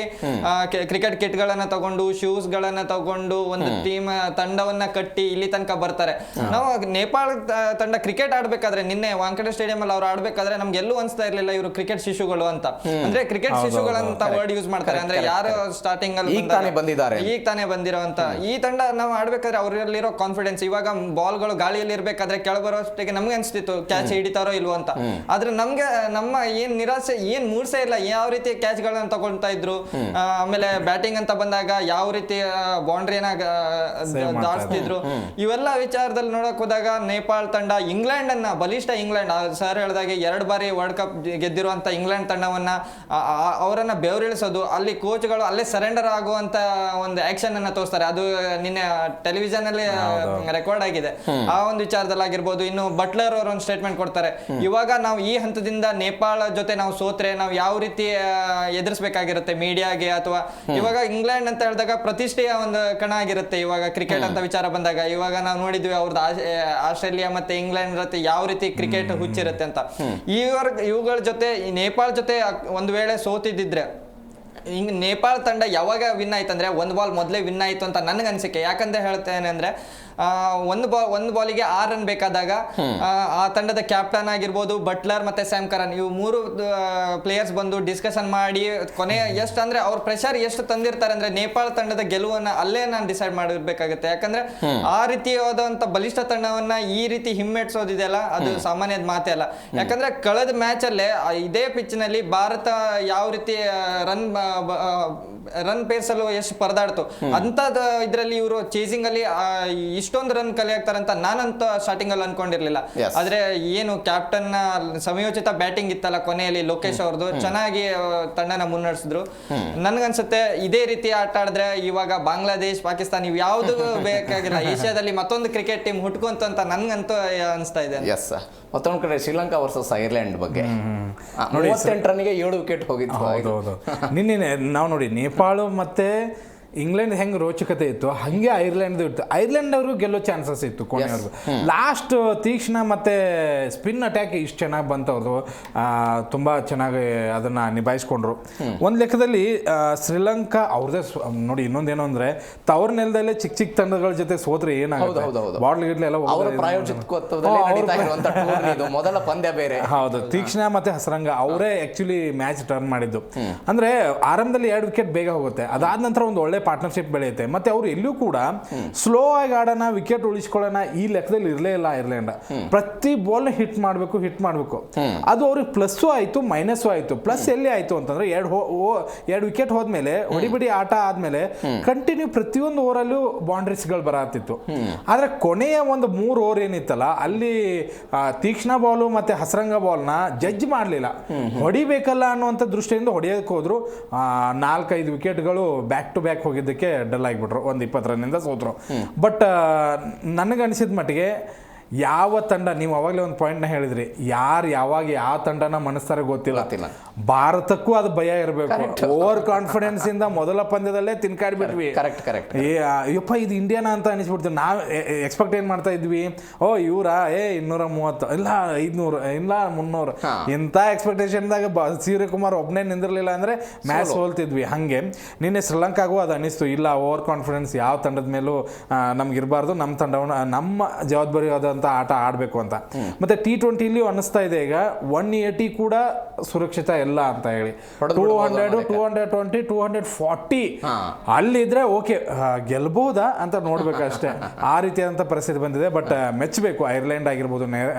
ಕ್ರಿಕೆಟ್ ಕಿಟ್ ಗಳನ್ನ ತಗೊಂಡು, ಶೂಸ್ ಗಳನ್ನ ತಗೊಂಡು ಒಂದು ಟೀಮ್ ತಂಡವನ್ನ ಕಟ್ಟಿ ಇಲ್ಲಿ ತನಕ ಬರ್ತಾರೆ. ನಾವು ನೇಪಾಳ ತಂಡ ಕ್ರಿಕೆಟ್ ಆಡ್ಬೇಕಾದ್ರೆ ನಿನ್ನೆ ವಾಂಖೇಡೆ ಸ್ಟೇಡಿಯಂ ಅಲ್ಲಿ ಅವ್ರು ಆಡ್ಬೇಕಾದ್ರೆ ನಮ್ಗೆ ಎಲ್ಲೂ ಅನ್ಸ್ತಾ ಇರ್ಲಿಲ್ಲ ಇವರು ಕ್ರಿಕೆಟ್ ಶಿಶುಗಳು ಅಂತ. ಅಂದ್ರೆ ಕ್ರಿಕೆಟ್ ಶಿಶುಗಳಂತ ವರ್ಡ್ ಯೂಸ್ ಮಾಡ್ತಾರೆ. ಅಂದ್ರೆ ಯಾರು ಸ್ಟಾರ್ಟಿಂಗ್ ಅಲ್ಲಿ ಈಗ ತಾನೇ ಬಂದಿರೋಂತ ಈ ತಂಡ ನಾವು ಆಡ್ಬೇಕಾದ್ರೆ ಅವರಲ್ಲಿರೋ ಕಾನ್ಫಿಡೆನ್ಸ್, ಇವಾಗ ಬಾಲ್ ಗಳು ಗಾಳಿಯಲ್ಲಿ ಇರ್ಬೇಕಾದ್ರೆ ಕೆಳ ಬರೋಷ್ಟಿಗೆ ನಮ್ಗೆ ಅನ್ಸ್ತಿತ್ತು ಕ್ಯಾಚ್ ಹಿಡಿತಾರೋ ಇಲ್ವೋ ಅಂತ. ಆದ್ರೆ ನಮ್ಗೆ ನಮ್ಮ ಏನ್ ನಿರಾಸೆ ಏನ್ ಮೂಡ್ಸೇ ಇಲ್ಲ. ಯಾವ ರೀತಿ ರೀತಿ ಕ್ಯಾಚ್ ಗಳನ್ನ ತಗೊಳ್ತಾ ಇದ್ರು. ಆಮೇಲೆ ಬ್ಯಾಟಿಂಗ್ ಅಂತ ಬಂದಾಗ ಯಾವ ರೀತಿ ಬೌಂಡ್ರಿನ ದಾಟಿಸ್ತಿದ್ರು, ಇವೆಲ್ಲ ವಿಚಾರದಲ್ಲಿ ನೋಡಕ್ ಹೋದಾಗ ನೇಪಾಳ ತಂಡ ಇಂಗ್ಲೆಂಡ್ ಅನ್ನ, ಬಲಿಷ್ಠ ಇಂಗ್ಲೆಂಡ್, ಸರ್ ಹೇಳಿದಾಗೆ 2 ಬಾರಿ ವರ್ಲ್ಡ್ ಕಪ್ ಗೆದ್ದಿರುವಂತ ಇಂಗ್ಲೆಂಡ್ ತಂಡವನ್ನ ಅವರನ್ನ ಬೆವರಿಳಿಸೋದು, ಅಲ್ಲಿ ಕೋಚ್ಗಳು ಅಲ್ಲೇ ಸರೆಂಡರ್ ಆಗುವಂತ ಒಂದು ಆಕ್ಷನ್ ಅನ್ನ ತೋರಿಸ್ತಾರೆ. ಅದು ನಿನ್ನೆ ಟೆಲಿವಿಷನ್ ಅಲ್ಲಿ ರೆಕಾರ್ಡ್ ಆಗಿದೆ. ಆ ಒಂದು ವಿಚಾರದಲ್ಲಿ ಆಗಿರ್ಬೋದು. ಇನ್ನು ಬಟ್ಲರ್ ಅವರು ಒಂದು ಸ್ಟೇಟ್ಮೆಂಟ್ ಕೊಡ್ತಾರೆ, ಇವಾಗ ನಾವು ಈ ಹಂತದಿಂದ ನೇಪಾಳ ಜೊತೆ ನಾವು ಸೋತ್ರೆ ನಾವು ಯಾವ ರೀತಿ ಎದುರಿಸಬೇಕಾಗಿರುತ್ತೆ ಮೀಡಿಯಾಗೆ, ಅಥವಾ ಇವಾಗ ಇಂಗ್ಲೆಂಡ್ ಅಂತ ಹೇಳಿದಾಗ ಪ್ರತಿಷ್ಠೆಯ ಒಂದು ಕಣ ಆಗಿರುತ್ತೆ ಇವಾಗ ಕ್ರಿಕೆಟ್ ಅಂತ ವಿಚಾರ ಬಂದಾಗ. ಇವಾಗ ನಾವು ನೋಡಿದ್ವಿ ಅವ್ರದ್ದು ಆಸ್ಟ್ರೇಲಿಯಾ ಮತ್ತೆ ಇಂಗ್ಲೆಂಡ್ ಜೊತೆ ಯಾವ ರೀತಿ ಕ್ರಿಕೆಟ್ ಹುಚ್ಚಿರುತ್ತೆ ಅಂತ. ಇವುಗಳ ಜೊತೆ ನೇಪಾಳ ಜೊತೆ ಒಂದು ವೇಳೆ ಸೋತಿದ್ದಿದ್ರೆ ನೇಪಾಳ ತಂಡ ಯಾವಾಗ ವಿನ್ ಆಯ್ತು ಅಂದ್ರೆ 1 ಬಾಲ್ ಮೊದಲೇ ವಿನ್ ಆಯ್ತು ಅಂತ ನನಗೆ ಅನಿಸಿಕೆ. ಯಾಕಂದ್ರೆ ಹೇಳ್ತೇನೆ ಅಂದ್ರೆ ಒಂದು ಬಾಲಿಗೆ 6 ರನ್ ಬೇಕಾದಾಗ ಆ ತಂಡದ ಕ್ಯಾಪ್ಟನ್ ಆಗಿರ್ಬೋದು, ಬಟ್ಲರ್ ಮತ್ತೆ ಸ್ಯಾಮ್ ಕರನ್, ಇವು 3 ಪ್ಲೇಯರ್ಸ್ ಬಂದು ಡಿಸ್ಕಷನ್ ಮಾಡಿ ಕೊನೆ ಎಷ್ಟು ಅಂದ್ರೆ ಅವ್ರ ಪ್ರೆಷರ್ ಎಷ್ಟು ತಂದಿರ್ತಾರೆ ಅಂದ್ರೆ ನೇಪಾಳ ತಂಡದ ಗೆಲುವನ್ನ ಅಲ್ಲೇ ನಾನು ಡಿಸೈಡ್ ಮಾಡಿರ್ಬೇಕಾಗುತ್ತೆ. ಯಾಕಂದ್ರೆ ಆ ರೀತಿಯಾದಂತ ಬಲಿಷ್ಠ ತಂಡವನ್ನ ಈ ರೀತಿ ಹಿಮ್ಮೆಟ್ಸೋದಿದೆಯಲ್ಲ, ಅದು ಸಾಮಾನ್ಯದ ಮಾತೇ ಅಲ್ಲ. ಯಾಕಂದ್ರೆ ಕಳೆದ ಮ್ಯಾಚ್ ಅಲ್ಲೇ ಇದೇ ಪಿಚ್ ನಲ್ಲಿ ಭಾರತ ಯಾವ ರೀತಿ ರನ್ ಪೇರ್ಸಲು ಎಷ್ಟು ಪರದಾಡ್ತು ಅಂತ ಇದ್ರಲ್ಲಿ ಇವರು ಚೇಸಿಂಗ್ ಅಲ್ಲಿ ಇಷ್ಟೊಂದು ರನ್ ಕಲೆ ಆಗ್ತಾರಂತ ನಾನಂತ ಸ್ಟಾರ್ಟಿಂಗ್ ಅಲ್ಲಿ ಅನ್ಕೊಂಡಿರ್ಲಿಲ್ಲ. ಆದ್ರೆ ಏನು ಕ್ಯಾಪ್ಟನ್ ನ ಸಮಯೋಚಿತ ಬ್ಯಾಟಿಂಗ್ ಇತ್ತಲ್ಲ ಕೊನೆಯಲ್ಲಿ ಲೋಕೇಶ್ ಅವ್ರದ್ದು, ಚೆನ್ನಾಗಿ ತಂಡನ ಮುನ್ನಡೆಸಿದ್ರು. ನನ್ಗನ್ಸುತ್ತೆ ಇದೇ ರೀತಿ ಆಟ ಆಡಿದ್ರೆ ಇವಾಗ ಬಾಂಗ್ಲಾದೇಶ್, ಪಾಕಿಸ್ತಾನ ಇವ್ ಯಾವ್ದು ಬೇಕಾಗಿಲ್ಲ, ಏಷ್ಯಾದಲ್ಲಿ ಮತ್ತೊಂದು ಕ್ರಿಕೆಟ್ ಟೀಮ್ ಹುಟ್ಕೊಂತ ಅಂತ ನನ್ಗಂತೂ ಅನಿಸ್ತಾ ಇದೆ. ಮತ್ತೊಂದ್ ಕಡೆ ಶ್ರೀಲಂಕಾ ವರ್ಸಸ್ ಐರ್ಲೆಂಡ್ ಬಗ್ಗೆ 38 ರನ್ಗೆ 7 ವಿಕೆಟ್ ಹೋಗಿತ್ತು. ಹೌದೌದು. ನಿನ್ನೆ ನಾವು ನೋಡಿ ನೇಪಾಳ ಮತ್ತೆ ಇಂಗ್ಲೆಂಡ್ ಹೆಂಗೆ ರೋಚಕತೆ ಇತ್ತು ಹಾಗೆ ಐರ್ಲೆಂಡ್ ಇತ್ತು. ಐರ್ಲೆಂಡ್ ಅವರು ಗೆಲ್ಲೋ ಚಾನ್ಸಸ್ ಇತ್ತು ಕೊನೆಯವ್ರಿಗೂ. ಲಾಸ್ಟ್ ತೀಕ್ಷ್ಣ ಮತ್ತೆ ಸ್ಪಿನ್ ಅಟ್ಯಾಕ್ ಇಷ್ಟು ಚೆನ್ನಾಗಿ ಬಂತವ್ರದ್ದು, ತುಂಬ ಚೆನ್ನಾಗಿ ಅದನ್ನು ನಿಭಾಯಿಸ್ಕೊಂಡ್ರು. ಒಂದು ಲೆಕ್ಕದಲ್ಲಿ ಶ್ರೀಲಂಕಾ ಅವ್ರದ್ದೇ ನೋಡಿ. ಇನ್ನೊಂದೇನು ಅಂದರೆ ತವ್ರ ನೆಲದಲ್ಲೇ ಚಿಕ್ಕ ಚಿಕ್ಕ ತಂಡಗಳ ಜೊತೆ ಸೋತ್ರೆ ಏನಾಗುತ್ತೆ, ಬಾಟ್ಲ್ ಗಿಟ್ಲೆ ಎಲ್ಲ ಮೊದಲ ಪಂದ್ಯ ಬೇರೆ. ಹೌದು, ತೀಕ್ಷ್ಣ ಮತ್ತೆ ಹಸರಂಗ ಅವರೇ ಆಕ್ಚುಲಿ ಮ್ಯಾಚ್ ಟರ್ನ್ ಮಾಡಿದ್ದು. ಅಂದ್ರೆ ಆರಂಭದಲ್ಲಿ 2 ವಿಕೆಟ್ ಬೇಗ ಹೋಗುತ್ತೆ, ಅದಾದ ನಂತರ ಒಂದು ಒಳ್ಳೆ ಪಾರ್ಟ್ನರ್ಶಿಪ್ ಬೆಳೆಯುತ್ತೆ. ಮತ್ತೆ ಅವ್ರು ಎಲ್ಲೂ ಕೂಡ ಸ್ಲೋ ಆಗಿ ಆಡೋಣ, ವಿಕೆಟ್ ಉಳಿಸ್ಕೊಳ್ಳೋಣ ಈ ಲೆಕ್ಕದಲ್ಲಿ ಇರಲೇ ಇಲ್ಲ ಐರ್ಲೆಂಡ್. ಪ್ರತಿ ಬಾಲ್ ಹಿಟ್ ಮಾಡಬೇಕು. ಅದು ಅವ್ರಿಗೆ ಪ್ಲಸ್ಸು ಆಯ್ತು ಮೈನಸ್ಸು ಆಯ್ತು. ಪ್ಲಸ್ ಎಲ್ಲಿ ಆಯ್ತು ಅಂತಂದ್ರೆ 2 ವಿಕೆಟ್ ಹೋದ್ಮೇಲೆ ಹೊಡಿಬಿಡಿ ಆಟ ಆದ್ಮೇಲೆ ಕಂಟಿನ್ಯೂ ಪ್ರತಿಯೊಂದು ಓವರಲ್ಲೂ ಬೌಂಡ್ರೀಸ್ಗಳು ಬರತ್ತಿತ್ತು. ಆದ್ರೆ ಕೊನೆಯ ಒಂದು 3 ಓವರ್ ಏನಿತ್ತಲ್ಲ ಅಲ್ಲಿ ತೀಕ್ಷ್ಣ ಬಾಲು ಮತ್ತೆ ಹಸರಂಗ ಬಾಲ್ನ ಜಡ್ಜ್ ಮಾಡಲಿಲ್ಲ. ಹೊಡಿಬೇಕಲ್ಲ ಅನ್ನುವಂಥ ದೃಷ್ಟಿಯಿಂದ ಹೊಡೆಯೋಕೆ ಹೋದ್ರು. 4-5 ವಿಕೆಟ್ಗಳು ಬ್ಯಾಕ್ ಟು ಬ್ಯಾಕ್ ಹೋಗಿದ್ದಕ್ಕೆ ಡಲ್ ಆಗಿಬಿಟ್ರು. ಒಂದು 20 ರನ್ನಿಂದ ಸೋತರು. ಬಟ್ ನನಗನ್ಸಿದ ಮಟ್ಟಿಗೆ ಯಾವ ತಂಡ, ನೀವು ಅವಾಗಲೇ ಒಂದು ಪಾಯಿಂಟ್ನ ಹೇಳಿದ್ರಿ, ಯಾವಾಗ ಯಾವ ತಂಡನ ಮನಸ್ತಾರೆ ಗೊತ್ತಿಲ್ಲ. ಭಾರತಕ್ಕೂ ಅದು ಭಯ ಇರಬೇಕು. ಓವರ್ ಕಾನ್ಫಿಡೆನ್ಸ್ ಇಂದ ಮೊದಲ ಪಂದ್ಯದಲ್ಲೇ ತಿನ್ಕಾಡ್ಬಿಟ್ವಿ. ಅಯ್ಯಪ್ಪ ಇದು ಇಂಡಿಯಾನ ಅಂತ ಅನಿಸ್ಬಿಡ್ತೀವಿ. ನಾವು ಎಕ್ಸ್ಪೆಕ್ಟ್ ಏನ್ ಮಾಡ್ತಾ ಇದ್ವಿ, ಇವರ 230 ಇಲ್ಲ 500 ಇಲ್ಲ 300 ಇಂಥ ಎಕ್ಸ್ಪೆಕ್ಟೇಷನ್ದಾಗ ಸೂರ್ಯಕುಮಾರ್ ಒಬ್ಬನೇ ನಿಂದಿರ್ಲಿಲ್ಲ ಅಂದ್ರೆ ಮ್ಯಾಚ್ ಸೋಲ್ತಿದ್ವಿ. ಹಂಗೆ ನಿನ್ನೆ ಶ್ರೀಲಂಕಾಗೂ ಅದು ಅನಿಸ್ತು, ಇಲ್ಲ ಓವರ್ ಕಾನ್ಫಿಡೆನ್ಸ್ ಯಾವ ತಂಡದ ಮೇಲೂ ನಮ್ಗೆ ಇರಬಾರ್ದು, ನಮ್ಮ ತಂಡವನ್ನು ನಮ್ಮ ಜವಾಬ್ದಾರಿಯಾದ ಆಟ ಆಡಬೇಕು ಅಂತ. ಮತ್ತೆ T20 ಅನ್ನಿಸ್ತಾ ಇದೆ ಈಗ 180 ಕೂಡ ಸುರಕ್ಷಿತ ಇಲ್ಲ ಅಂತ ಹೇಳಿ. 200, 220, 240 ಅಲ್ಲಿದ್ರೆ ಓಕೆ ಗೆಲ್ಬಹುದಾ ಅಂತ ನೋಡ್ಬೇಕಷ್ಟೇ. ಆ ರೀತಿಯಾದಂಥ ಪರಿಸ್ಥಿತಿ ಬಂದಿದೆ. ಬಟ್ ಮೆಚ್ಚಬೇಕು ಐರ್ಲೆಂಡ್ ಆಗಿರ್ಬೋದು,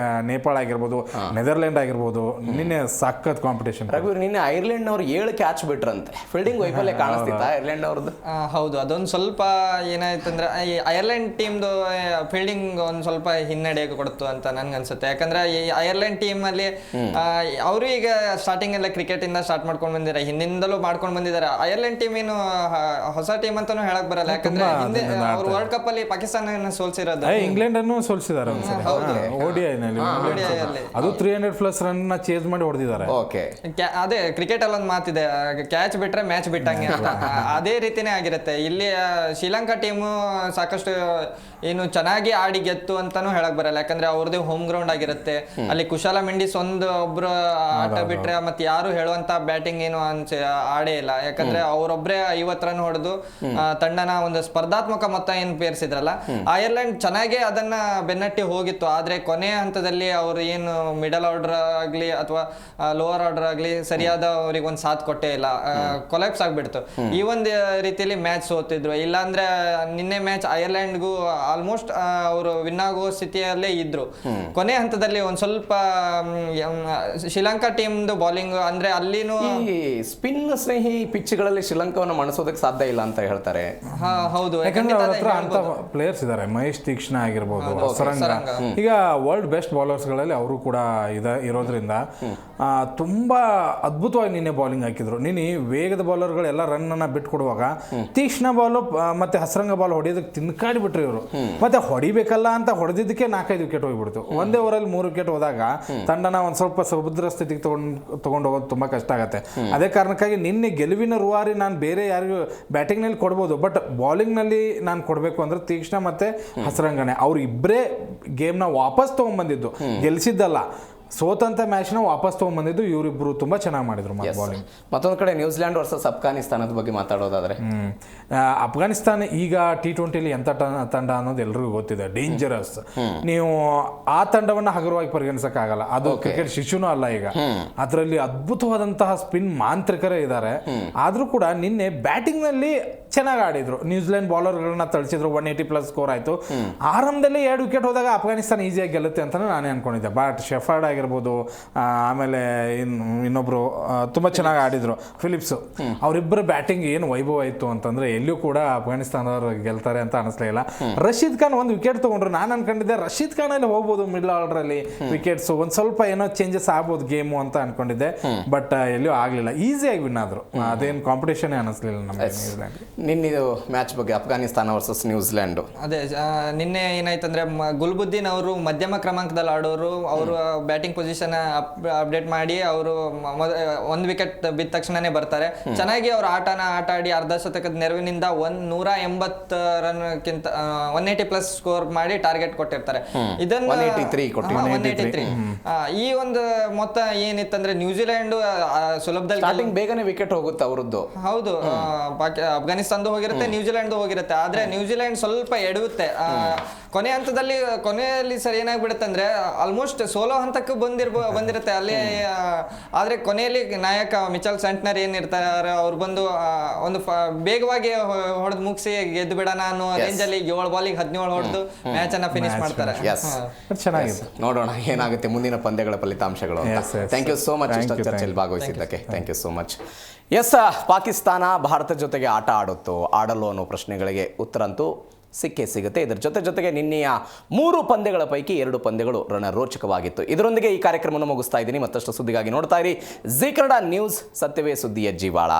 ನೇಪಾಳ ಆಗಿರ್ಬೋದು, ನೆದರ್ಲ್ಯಾಂಡ್ ಆಗಿರ್ಬೋದು. ನಿನ್ನೆ ಸಖತ್ ಕಾಂಪಿಟೇಷನ್. ನಿನ್ನೆ ಐರ್ಲೆಂಡ್ ಅವ್ರು 7 ಕ್ಯಾಚ್ ಬಿಟ್ರಂತೆ. ಫೀಲ್ಡಿಂಗ್ ವೈಫಲ್ಯ ಕಾಣಿಸ್ತಿತ್ತ ಐರ್ಲೆಂಡ್ ಅವ್ರದ್ದು? ಹೌದು, ಅದೊಂದು ಸ್ವಲ್ಪ ಏನಾಯ್ತಂದ್ರೆ ಐರ್ಲೆಂಡ್ ಟೀಮ್ದು ಫೀಲ್ಡಿಂಗ್ ಒಂದು ಸ್ವಲ್ಪ ಹಿನ್ನಡೆಗೆ ಕೊಡ್ತು ಅಂತ ನನ್ಗೆ ಅನ್ಸುತ್ತೆ. ಯಾಕಂದ್ರೆ ಈ ಐರ್ಲೆಂಡ್ ಟೀಮ್ ಅಲ್ಲಿ ಅವರು ಈಗ ಸ್ಟಾರ್ಟಿಂಗ್ ಎಲ್ಲ ಕ್ರಿಕೆಟ್ ಇಂದ ಸ್ಟಾರ್ಟ್ ಮಾಡ್ಕೊಂಡು ಬಂದಿದ್ದಾರೆ, ಹಿಂದಿಂದಲೂ ಮಾಡ್ಕೊಂಡು ಬಂದಿದ್ದಾರೆ. ಐರ್ಲೆಂಡ್ ಟೀಮ್ ಏನು ಹೊಸ ಟೀಮ್ ಅಂತಾನು ಹೇಳಕ್ ಬರಲ್ಲ. ಯಾಕಂದ್ರೆ ಹಿಂದೆ ಅವರು ವರ್ಲ್ಡ್ ಕಪ್ ಅಲ್ಲಿ ಪಾಕಿಸ್ತಾನ ಸೋಲ್ಸಿರೋದು, ಇಂಗ್ಲೆಂಡ್ ಅನ್ನು ಸೋಲ್ಸಿದ್ದಾರೆ ಅದು 300+ ರನ್ ಚೇಸ್ ಮಾಡಿ ಹೊಡೆದಿದ್ದಾರೆ. ಅದೇ ಕ್ರಿಕೆಟ್ ಅಲ್ಲಿ ಒಂದು ಮಾತಿದೆ, ಕ್ಯಾಚ್ ಬಿಟ್ರೆ ಮ್ಯಾಚ್ ಬಿಟ್ಟಂಗೆ ಅಂತ. ಅದೇ ರೀತಿನೇ ಆಗಿರುತ್ತೆ ಇಲ್ಲಿ. ಶ್ರೀಲಂಕಾ ಟೀಮು ಸಾಕಷ್ಟು ಏನು ಚೆನ್ನಾಗಿ ಆಡಿ ಗೆತ್ತು ಅಂತಾನು ಹೇಳಕ್ ಬರಲ್ಲ. ಯಾಕಂದ್ರೆ ಅವ್ರದೇ ಹೋಮ್ ಗ್ರೌಂಡ್ ಆಗಿರುತ್ತೆ. ಅಲ್ಲಿ ಕುಶಾಲ ಮೆಂಡಿಸ್ ಒಬ್ರು ಆಟ ಬಿಟ್ರೆ ಮತ್ತೆ ಯಾರು ಹೇಳುವಂತ ಬ್ಯಾಟಿಂಗ್ ಏನು ಆಡೇ ಇಲ್ಲ. ಯಾಕಂದ್ರೆ ಅವರೊಬ್ರೆ 50 ರನ್ ಹೊಡೆದು ತಂಡನ ಒಂದು ಸ್ಪರ್ಧಾತ್ಮಕ ಮೊತ್ತ ಏನ್ ಪೇರ್ಸಿದ್ರಲ್ಲ, ಐರ್ಲೆಂಡ್ ಚೆನ್ನಾಗಿ ಅದನ್ನ ಬೆನ್ನಟ್ಟಿ ಹೋಗಿತ್ತು. ಆದ್ರೆ ಕೊನೆಯ ಹಂತದಲ್ಲಿ ಅವ್ರು ಏನು ಮಿಡಲ್ ಆರ್ಡರ್ ಆಗ್ಲಿ ಅಥವಾ ಲೋವರ್ ಆರ್ಡರ್ ಆಗ್ಲಿ ಸರಿಯಾದ ಅವ್ರಿಗೆ ಒಂದು ಸಾಥ್ ಕೊಟ್ಟೇ ಇಲ್ಲ, ಕೊಲಾಪ್ಸ್ ಆಗ್ಬಿಡ್ತು. ಈ ಒಂದು ರೀತಿಯಲ್ಲಿ ಮ್ಯಾಚ್ ಸೋತಿದ್ರು. ಇಲ್ಲಾಂದ್ರೆ ನಿನ್ನೆ ಮ್ಯಾಚ್ ಐರ್ಲೆಂಡ್ಗೂ ಆಲ್ಮೋಸ್ಟ್ ಅವರು ವಿನ್ ಆಗೋ ಸ್ಥಿತಿಯ ಕೊನೆಯಲ್ಲೇ ಇದ್ರು. ಕೊನೆ ಹಂತದಲ್ಲಿ ಒಂದ್ ಸ್ವಲ್ಪ ಶ್ರೀಲಂಕಾ ಟೀಮ್ದು ಬೌಲಿಂಗ್ ಅಂದ್ರೆ ಅಲ್ಲಿನೂ ಈ ಸ್ಪಿನ್ ಸ್ನೇಹಿ ಪಿಚ್ಗಳಲ್ಲಿ ಶ್ರೀಲಂಕಾವನ್ನು ಮಣಿಸೋದಕ್ಕೆ ಸಾಧ್ಯ ಇಲ್ಲ ಅಂತ ಹೇಳ್ತಾರೆ. ಹೌದು, ಯಾಕಂದ್ರೆ ಅವ್ರ ಹತ್ರ ಅಂತ ಪ್ಲೇಯರ್ಸ್ ಇದಾರೆ. ಮಹೇಶ್ ತೀಕ್ಷ್ಣ ಆಗಿರ್ಬೋದು, ಹಸರಂಗ, ಈಗ ವರ್ಲ್ಡ್ ಬೆಸ್ಟ್ ಬೌಲರ್ಸ್ ಗಳಲ್ಲಿ ಅವರು ಕೂಡ ಇರೋದ್ರಿಂದ ತುಂಬಾ ಅದ್ಭುತವಾಗಿ ನಿನ್ನೆ ಬೌಲಿಂಗ್ ಹಾಕಿದ್ರು. ನೀನು ವೇಗದ ಬೌಲರ್ಗಳೆಲ್ಲ ರನ್ ಅನ್ನ ಬಿಟ್ಕೊಡುವಾಗ ತೀಕ್ಷ್ಣ ಬಾಲು ಮತ್ತೆ ಹಸರಂಗ ಬಾಲ್ ಹೊಡೆಯೋದಕ್ಕೆ ತಿನ್ಕಾಡಿ ಬಿಟ್ರು ಇವರು. ಮತ್ತೆ ಹೊಡಿಬೇಕಲ್ಲ ಅಂತ ಹೊಡೆದಿದ್ದಕ್ಕೆ 4-5 ವಿಕೆಟ್ ಹೋಗ್ಬಿಡ್ತು. ಒಂದೇ ಓವರಲ್ಲಿ 3 ವಿಕೆಟ್ ಹೋದಾಗ ತಂಡನ ಒಂದ್ ಸ್ವಲ್ಪ ಸಮುದ್ರ ಸ್ಥಿತಿಗೆ ತಗೊಂಡು ಹೋಗೋದು ತುಂಬಾ ಕಷ್ಟ ಆಗತ್ತೆ. ಅದೇ ಕಾರಣಕ್ಕಾಗಿ ನಿನ್ನೆ ಗೆಲುವಿನ ರೂವಾರಿ ನಾನು ಬೇರೆ ಯಾರಿಗೂ ಬ್ಯಾಟಿಂಗ್ ನಲ್ಲಿ ಕೊಡ್ಬೋದು, ಬಟ್ ಬೌಲಿಂಗ್ ನಲ್ಲಿ ನಾನು ಕೊಡ್ಬೇಕು ಅಂದ್ರೆ ತೀಕ್ಷ್ಣ ಮತ್ತೆ ಹಸರಂಗನೆ ಅವ್ರು ಇಬ್ಬರೇ ಗೇಮ್ನ ವಾಪಸ್ ತಗೊಂಡ್ಬಂದಿದ್ದು, ಗೆಲ್ಸಿದ್ದಲ್ಲ. ಸೋತಂತ ಮ್ಯಾಚ್ನ ವಾಪಸ್ ತಗೊಂಡ್ಬಂದಿದ್ದು ಇವರಿಬ್ರು ತುಂಬಾ ಚೆನ್ನಾಗಿ ಮಾಡಿದ್ರು ಬೌಲಿಂಗ್. ಮತ್ತೊಂದು ಕಡೆ ನ್ಯೂಜಿಲೆಂಡ್ ವರ್ಸಸ್ ಅಫ್ಘಾನಿಸ್ತಾನದ ಬಗ್ಗೆ ಮಾತಾಡೋದಾದ್ರೆ, ಅಫ್ಘಾನಿಸ್ತಾನ ಈಗ T20 ಎಂತ ತಂಡ ಅನ್ನೋದು ಎಲ್ರಿಗೂ ಗೊತ್ತಿದೆ, ಡೇಂಜರಸ್. ನೀವು ಆ ತಂಡವನ್ನ ಹಗುರವಾಗಿ ಪರಿಗಣಿಸಕ್ಕಾಗಲ್ಲ. ಅದು ಕ್ರಿಕೆಟ್ ಶಿಶುನೂ ಅಲ್ಲ. ಈಗ ಅದರಲ್ಲಿ ಅದ್ಭುತವಾದಂತಹ ಸ್ಪಿನ್ ಮಾಂತ್ರಿಕರೇ ಇದ್ದಾರೆ. ಆದ್ರೂ ಕೂಡ ನಿನ್ನೆ ಬ್ಯಾಟಿಂಗ್ ನಲ್ಲಿ ಚೆನ್ನಾಗಿ ಆಡಿದ್ರು. ನ್ಯೂಜಿಲೆಂಡ್ ಬೌಲರ್ಗಳನ್ನ ತಳಿಸಿದ್ರು, 180+ ಸ್ಕೋರ್ ಆಯ್ತು. ಆರಂಭದಲ್ಲಿ 2 ವಿಕೆಟ್ ಹೋದಾಗ ಅಫ್ಘಾನಿಸ್ತಾನ ಈಸಿಯಾಗಿ ಗೆಲ್ಲುತ್ತೆ ಅಂತ ನಾನೇ ಅನ್ಕೊಂಡಿದ್ದೆ. ಬಟ್ ಶೆಫರ್ಡ್ ಆಗಿರ್ಬೋದು, ಆಮೇಲೆ ಇನ್ನೊಬ್ರು ತುಂಬಾ ಚೆನ್ನಾಗಿ ಆಡಿದ್ರು, ಫಿಲಿಪ್ಸ್. ಅವರಿಬ್ಬರ ಬ್ಯಾಟಿಂಗ್ ಏನು ವೈಭವ ಇತ್ತು ಅಂತಂದ್ರೆ ಎಲ್ಲಿಯೂ ಕೂಡ ಅಫ್ಘಾನಿಸ್ತಾನದವ್ರು ಗೆಲ್ತಾರೆ ಅಂತ ಅನಿಸ್ಲೇ ಇಲ್ಲ. ರಶೀದ್ ಖಾನ್ 1 ವಿಕೆಟ್ ತಗೊಂಡ್ರು. ನಾನು ಅನ್ಕೊಂಡಿದ್ದೆ ರಶೀದ್ ಖಾನ್ ಅಲ್ಲಿ ಹೋಗ್ಬೋದು ಮಿಡ್ಲ್ ಆರ್ಡರ್ ಅಲ್ಲಿ ವಿಕೆಟ್ಸ್, ಒಂದ್ ಸ್ವಲ್ಪ ಏನೋ ಚೇಂಜಸ್ ಆಗ್ಬೋದು ಗೇಮು ಅಂತ ಅನ್ಕೊಂಡಿದ್ದೆ. ಬಟ್ ಎಲ್ಲಿಯೂ ಆಗ್ಲಿಲ್ಲ, ಈಸಿಯಾಗಿ ವಿನ್ ಆದ್ರು. ಅದೇನು ಕಾಂಪಿಟೇಷನ್ ಅನಿಸ್ಲಿಲ್ಲ ನಮಗೆ ನ್ಯೂಜಿಲೆಂಡ್. ನಿನ್ನಿದು ಮ್ಯಾಚ್ ಬಗ್ಗೆ ಅಫ್ಘಾನಿಸ್ತಾನ ವರ್ಸಸ್ ನ್ಯೂಜಿಲೆಂಡ್. ಅದೇ ನಿನ್ನೆ ಏನಾಯ್ತಂದ್ರೆ ಗುಲ್ಬುದ್ದೀನ್ ಅವರು ಮಧ್ಯಮ ಕ್ರಮಾಂಕದಲ್ಲಿ ಆಡೋರು, ಅವರು ಬ್ಯಾಟಿಂಗ್ ಪೊಸಿಷನ್ ಅಪ್ಡೇಟ್ ಮಾಡಿ ಅವರು 1 ವಿಕೆಟ್ ಬಿದ್ದ ತಕ್ಷಣನೇ ಬರ್ತಾರೆ. ಚೆನ್ನಾಗಿ ಅವ್ರ ಆಟ ಆಡಿ ಅರ್ಧ ಶತಕದ ನೆರವಿನಿಂದ 180 ರನ್ಗಿಂತ 180+ ಸ್ಕೋರ್ ಮಾಡಿ ಟಾರ್ಗೆಟ್ ಕೊಟ್ಟಿರ್ತಾರೆ. ಇದನ್ನ 183 ಈ ಒಂದು ಮೊತ್ತ ಏನಿತ್ತಂದ್ರೆ ನ್ಯೂಜಿಲೆಂಡ್ ಸುಲಭದಲ್ಲಿ ಬೇಗನೆ ವಿಕೆಟ್ ಹೋಗುತ್ತೆ ಅವರದ್ದು. ಹೌದು, ಅಫ್ಘಾನಿಸ್ತಾನದು ಹೋಗಿರುತ್ತೆ, ನ್ಯೂಜಿಲೆಂಡ್ ಹೋಗಿರುತ್ತೆ. ಆದ್ರೆ ನ್ಯೂಜಿಲೆಂಡ್ ಸ್ವಲ್ಪ ಎಡುತ್ತೆ ಕೊನೆಯಲ್ಲಿ ಸರ್ ಏನಾಗ್ಬಿಡುತ್ತೆ ಅಂದ್ರೆ ಆಲ್ಮೋಸ್ಟ್ ಸೋಲೋ ಹಂತಕ್ಕೆ ಬಂದಿರುತ್ತೆ ಅಲ್ಲಿ. ಆದ್ರೆ ಕೊನೆಯಲ್ಲಿ ನಾಯಕ ಮಿಚೆಲ್ ಸ್ಯಾಂಟ್ನರ್ ಏನಿರ್ತಾರೆ ಅವ್ರು ಬಂದು ಒಂದು ಬೇಗವಾಗಿ ಹೊಡೆದು ಮುಗಿಸಿ ಗೆದ್ದು ಬಿಡೋಣ ಅನ್ನೋ ರೇಂಜಲ್ಲಿ 7 ಬಾಲಿಗೆ 17 ಹೊಡೆದು ಮ್ಯಾಚ್ ಅನ್ನ ಫಿನಿಶ್ ಮಾಡ್ತಾರೆ. ಚೆನ್ನಾಗಿದೆ, ನೋಡೋಣ ಏನಾಗುತ್ತೆ ಮುಂದಿನ ಪಂದ್ಯಗಳ ಫಲಿತಾಂಶಗಳು. ಥ್ಯಾಂಕ್ ಯು ಸೋ ಮಚ್ ಚರ್ಚೆಯಲ್ಲಿ ಭಾಗವಹಿಸಿದ್ದಕ್ಕೆ. Thank you so much. Yes, Pakistan Bharat ಜೊತೆಗೆ ಆಟ ಆಡಲು ಅನ್ನೋ ಪ್ರಶ್ನೆಗಳಿಗೆ ಉತ್ತರ ಅಂತೂ ಸಿಕ್ಕೇ ಸಿಗುತ್ತೆ. ಇದರ ಜೊತೆಗೆ ನಿನ್ನೆಯ 3 ಪಂದ್ಯಗಳ ಪೈಕಿ 2 ಪಂದ್ಯಗಳು ರಣರೋಚಕವಾಗಿತ್ತು. ಇದರೊಂದಿಗೆ ಈ ಕಾರ್ಯಕ್ರಮವನ್ನು ಮುಗಿಸ್ತಾ ಇದ್ದೀನಿ. ಮತ್ತಷ್ಟು ಸುದ್ದಿಗಾಗಿ ನೋಡ್ತಾ ಇರಿ ಜೀ ಕನ್ನಡ ನ್ಯೂಸ್, ಸತ್ಯವೇ ಸುದ್ದಿಯ ಜೀವಾಳ.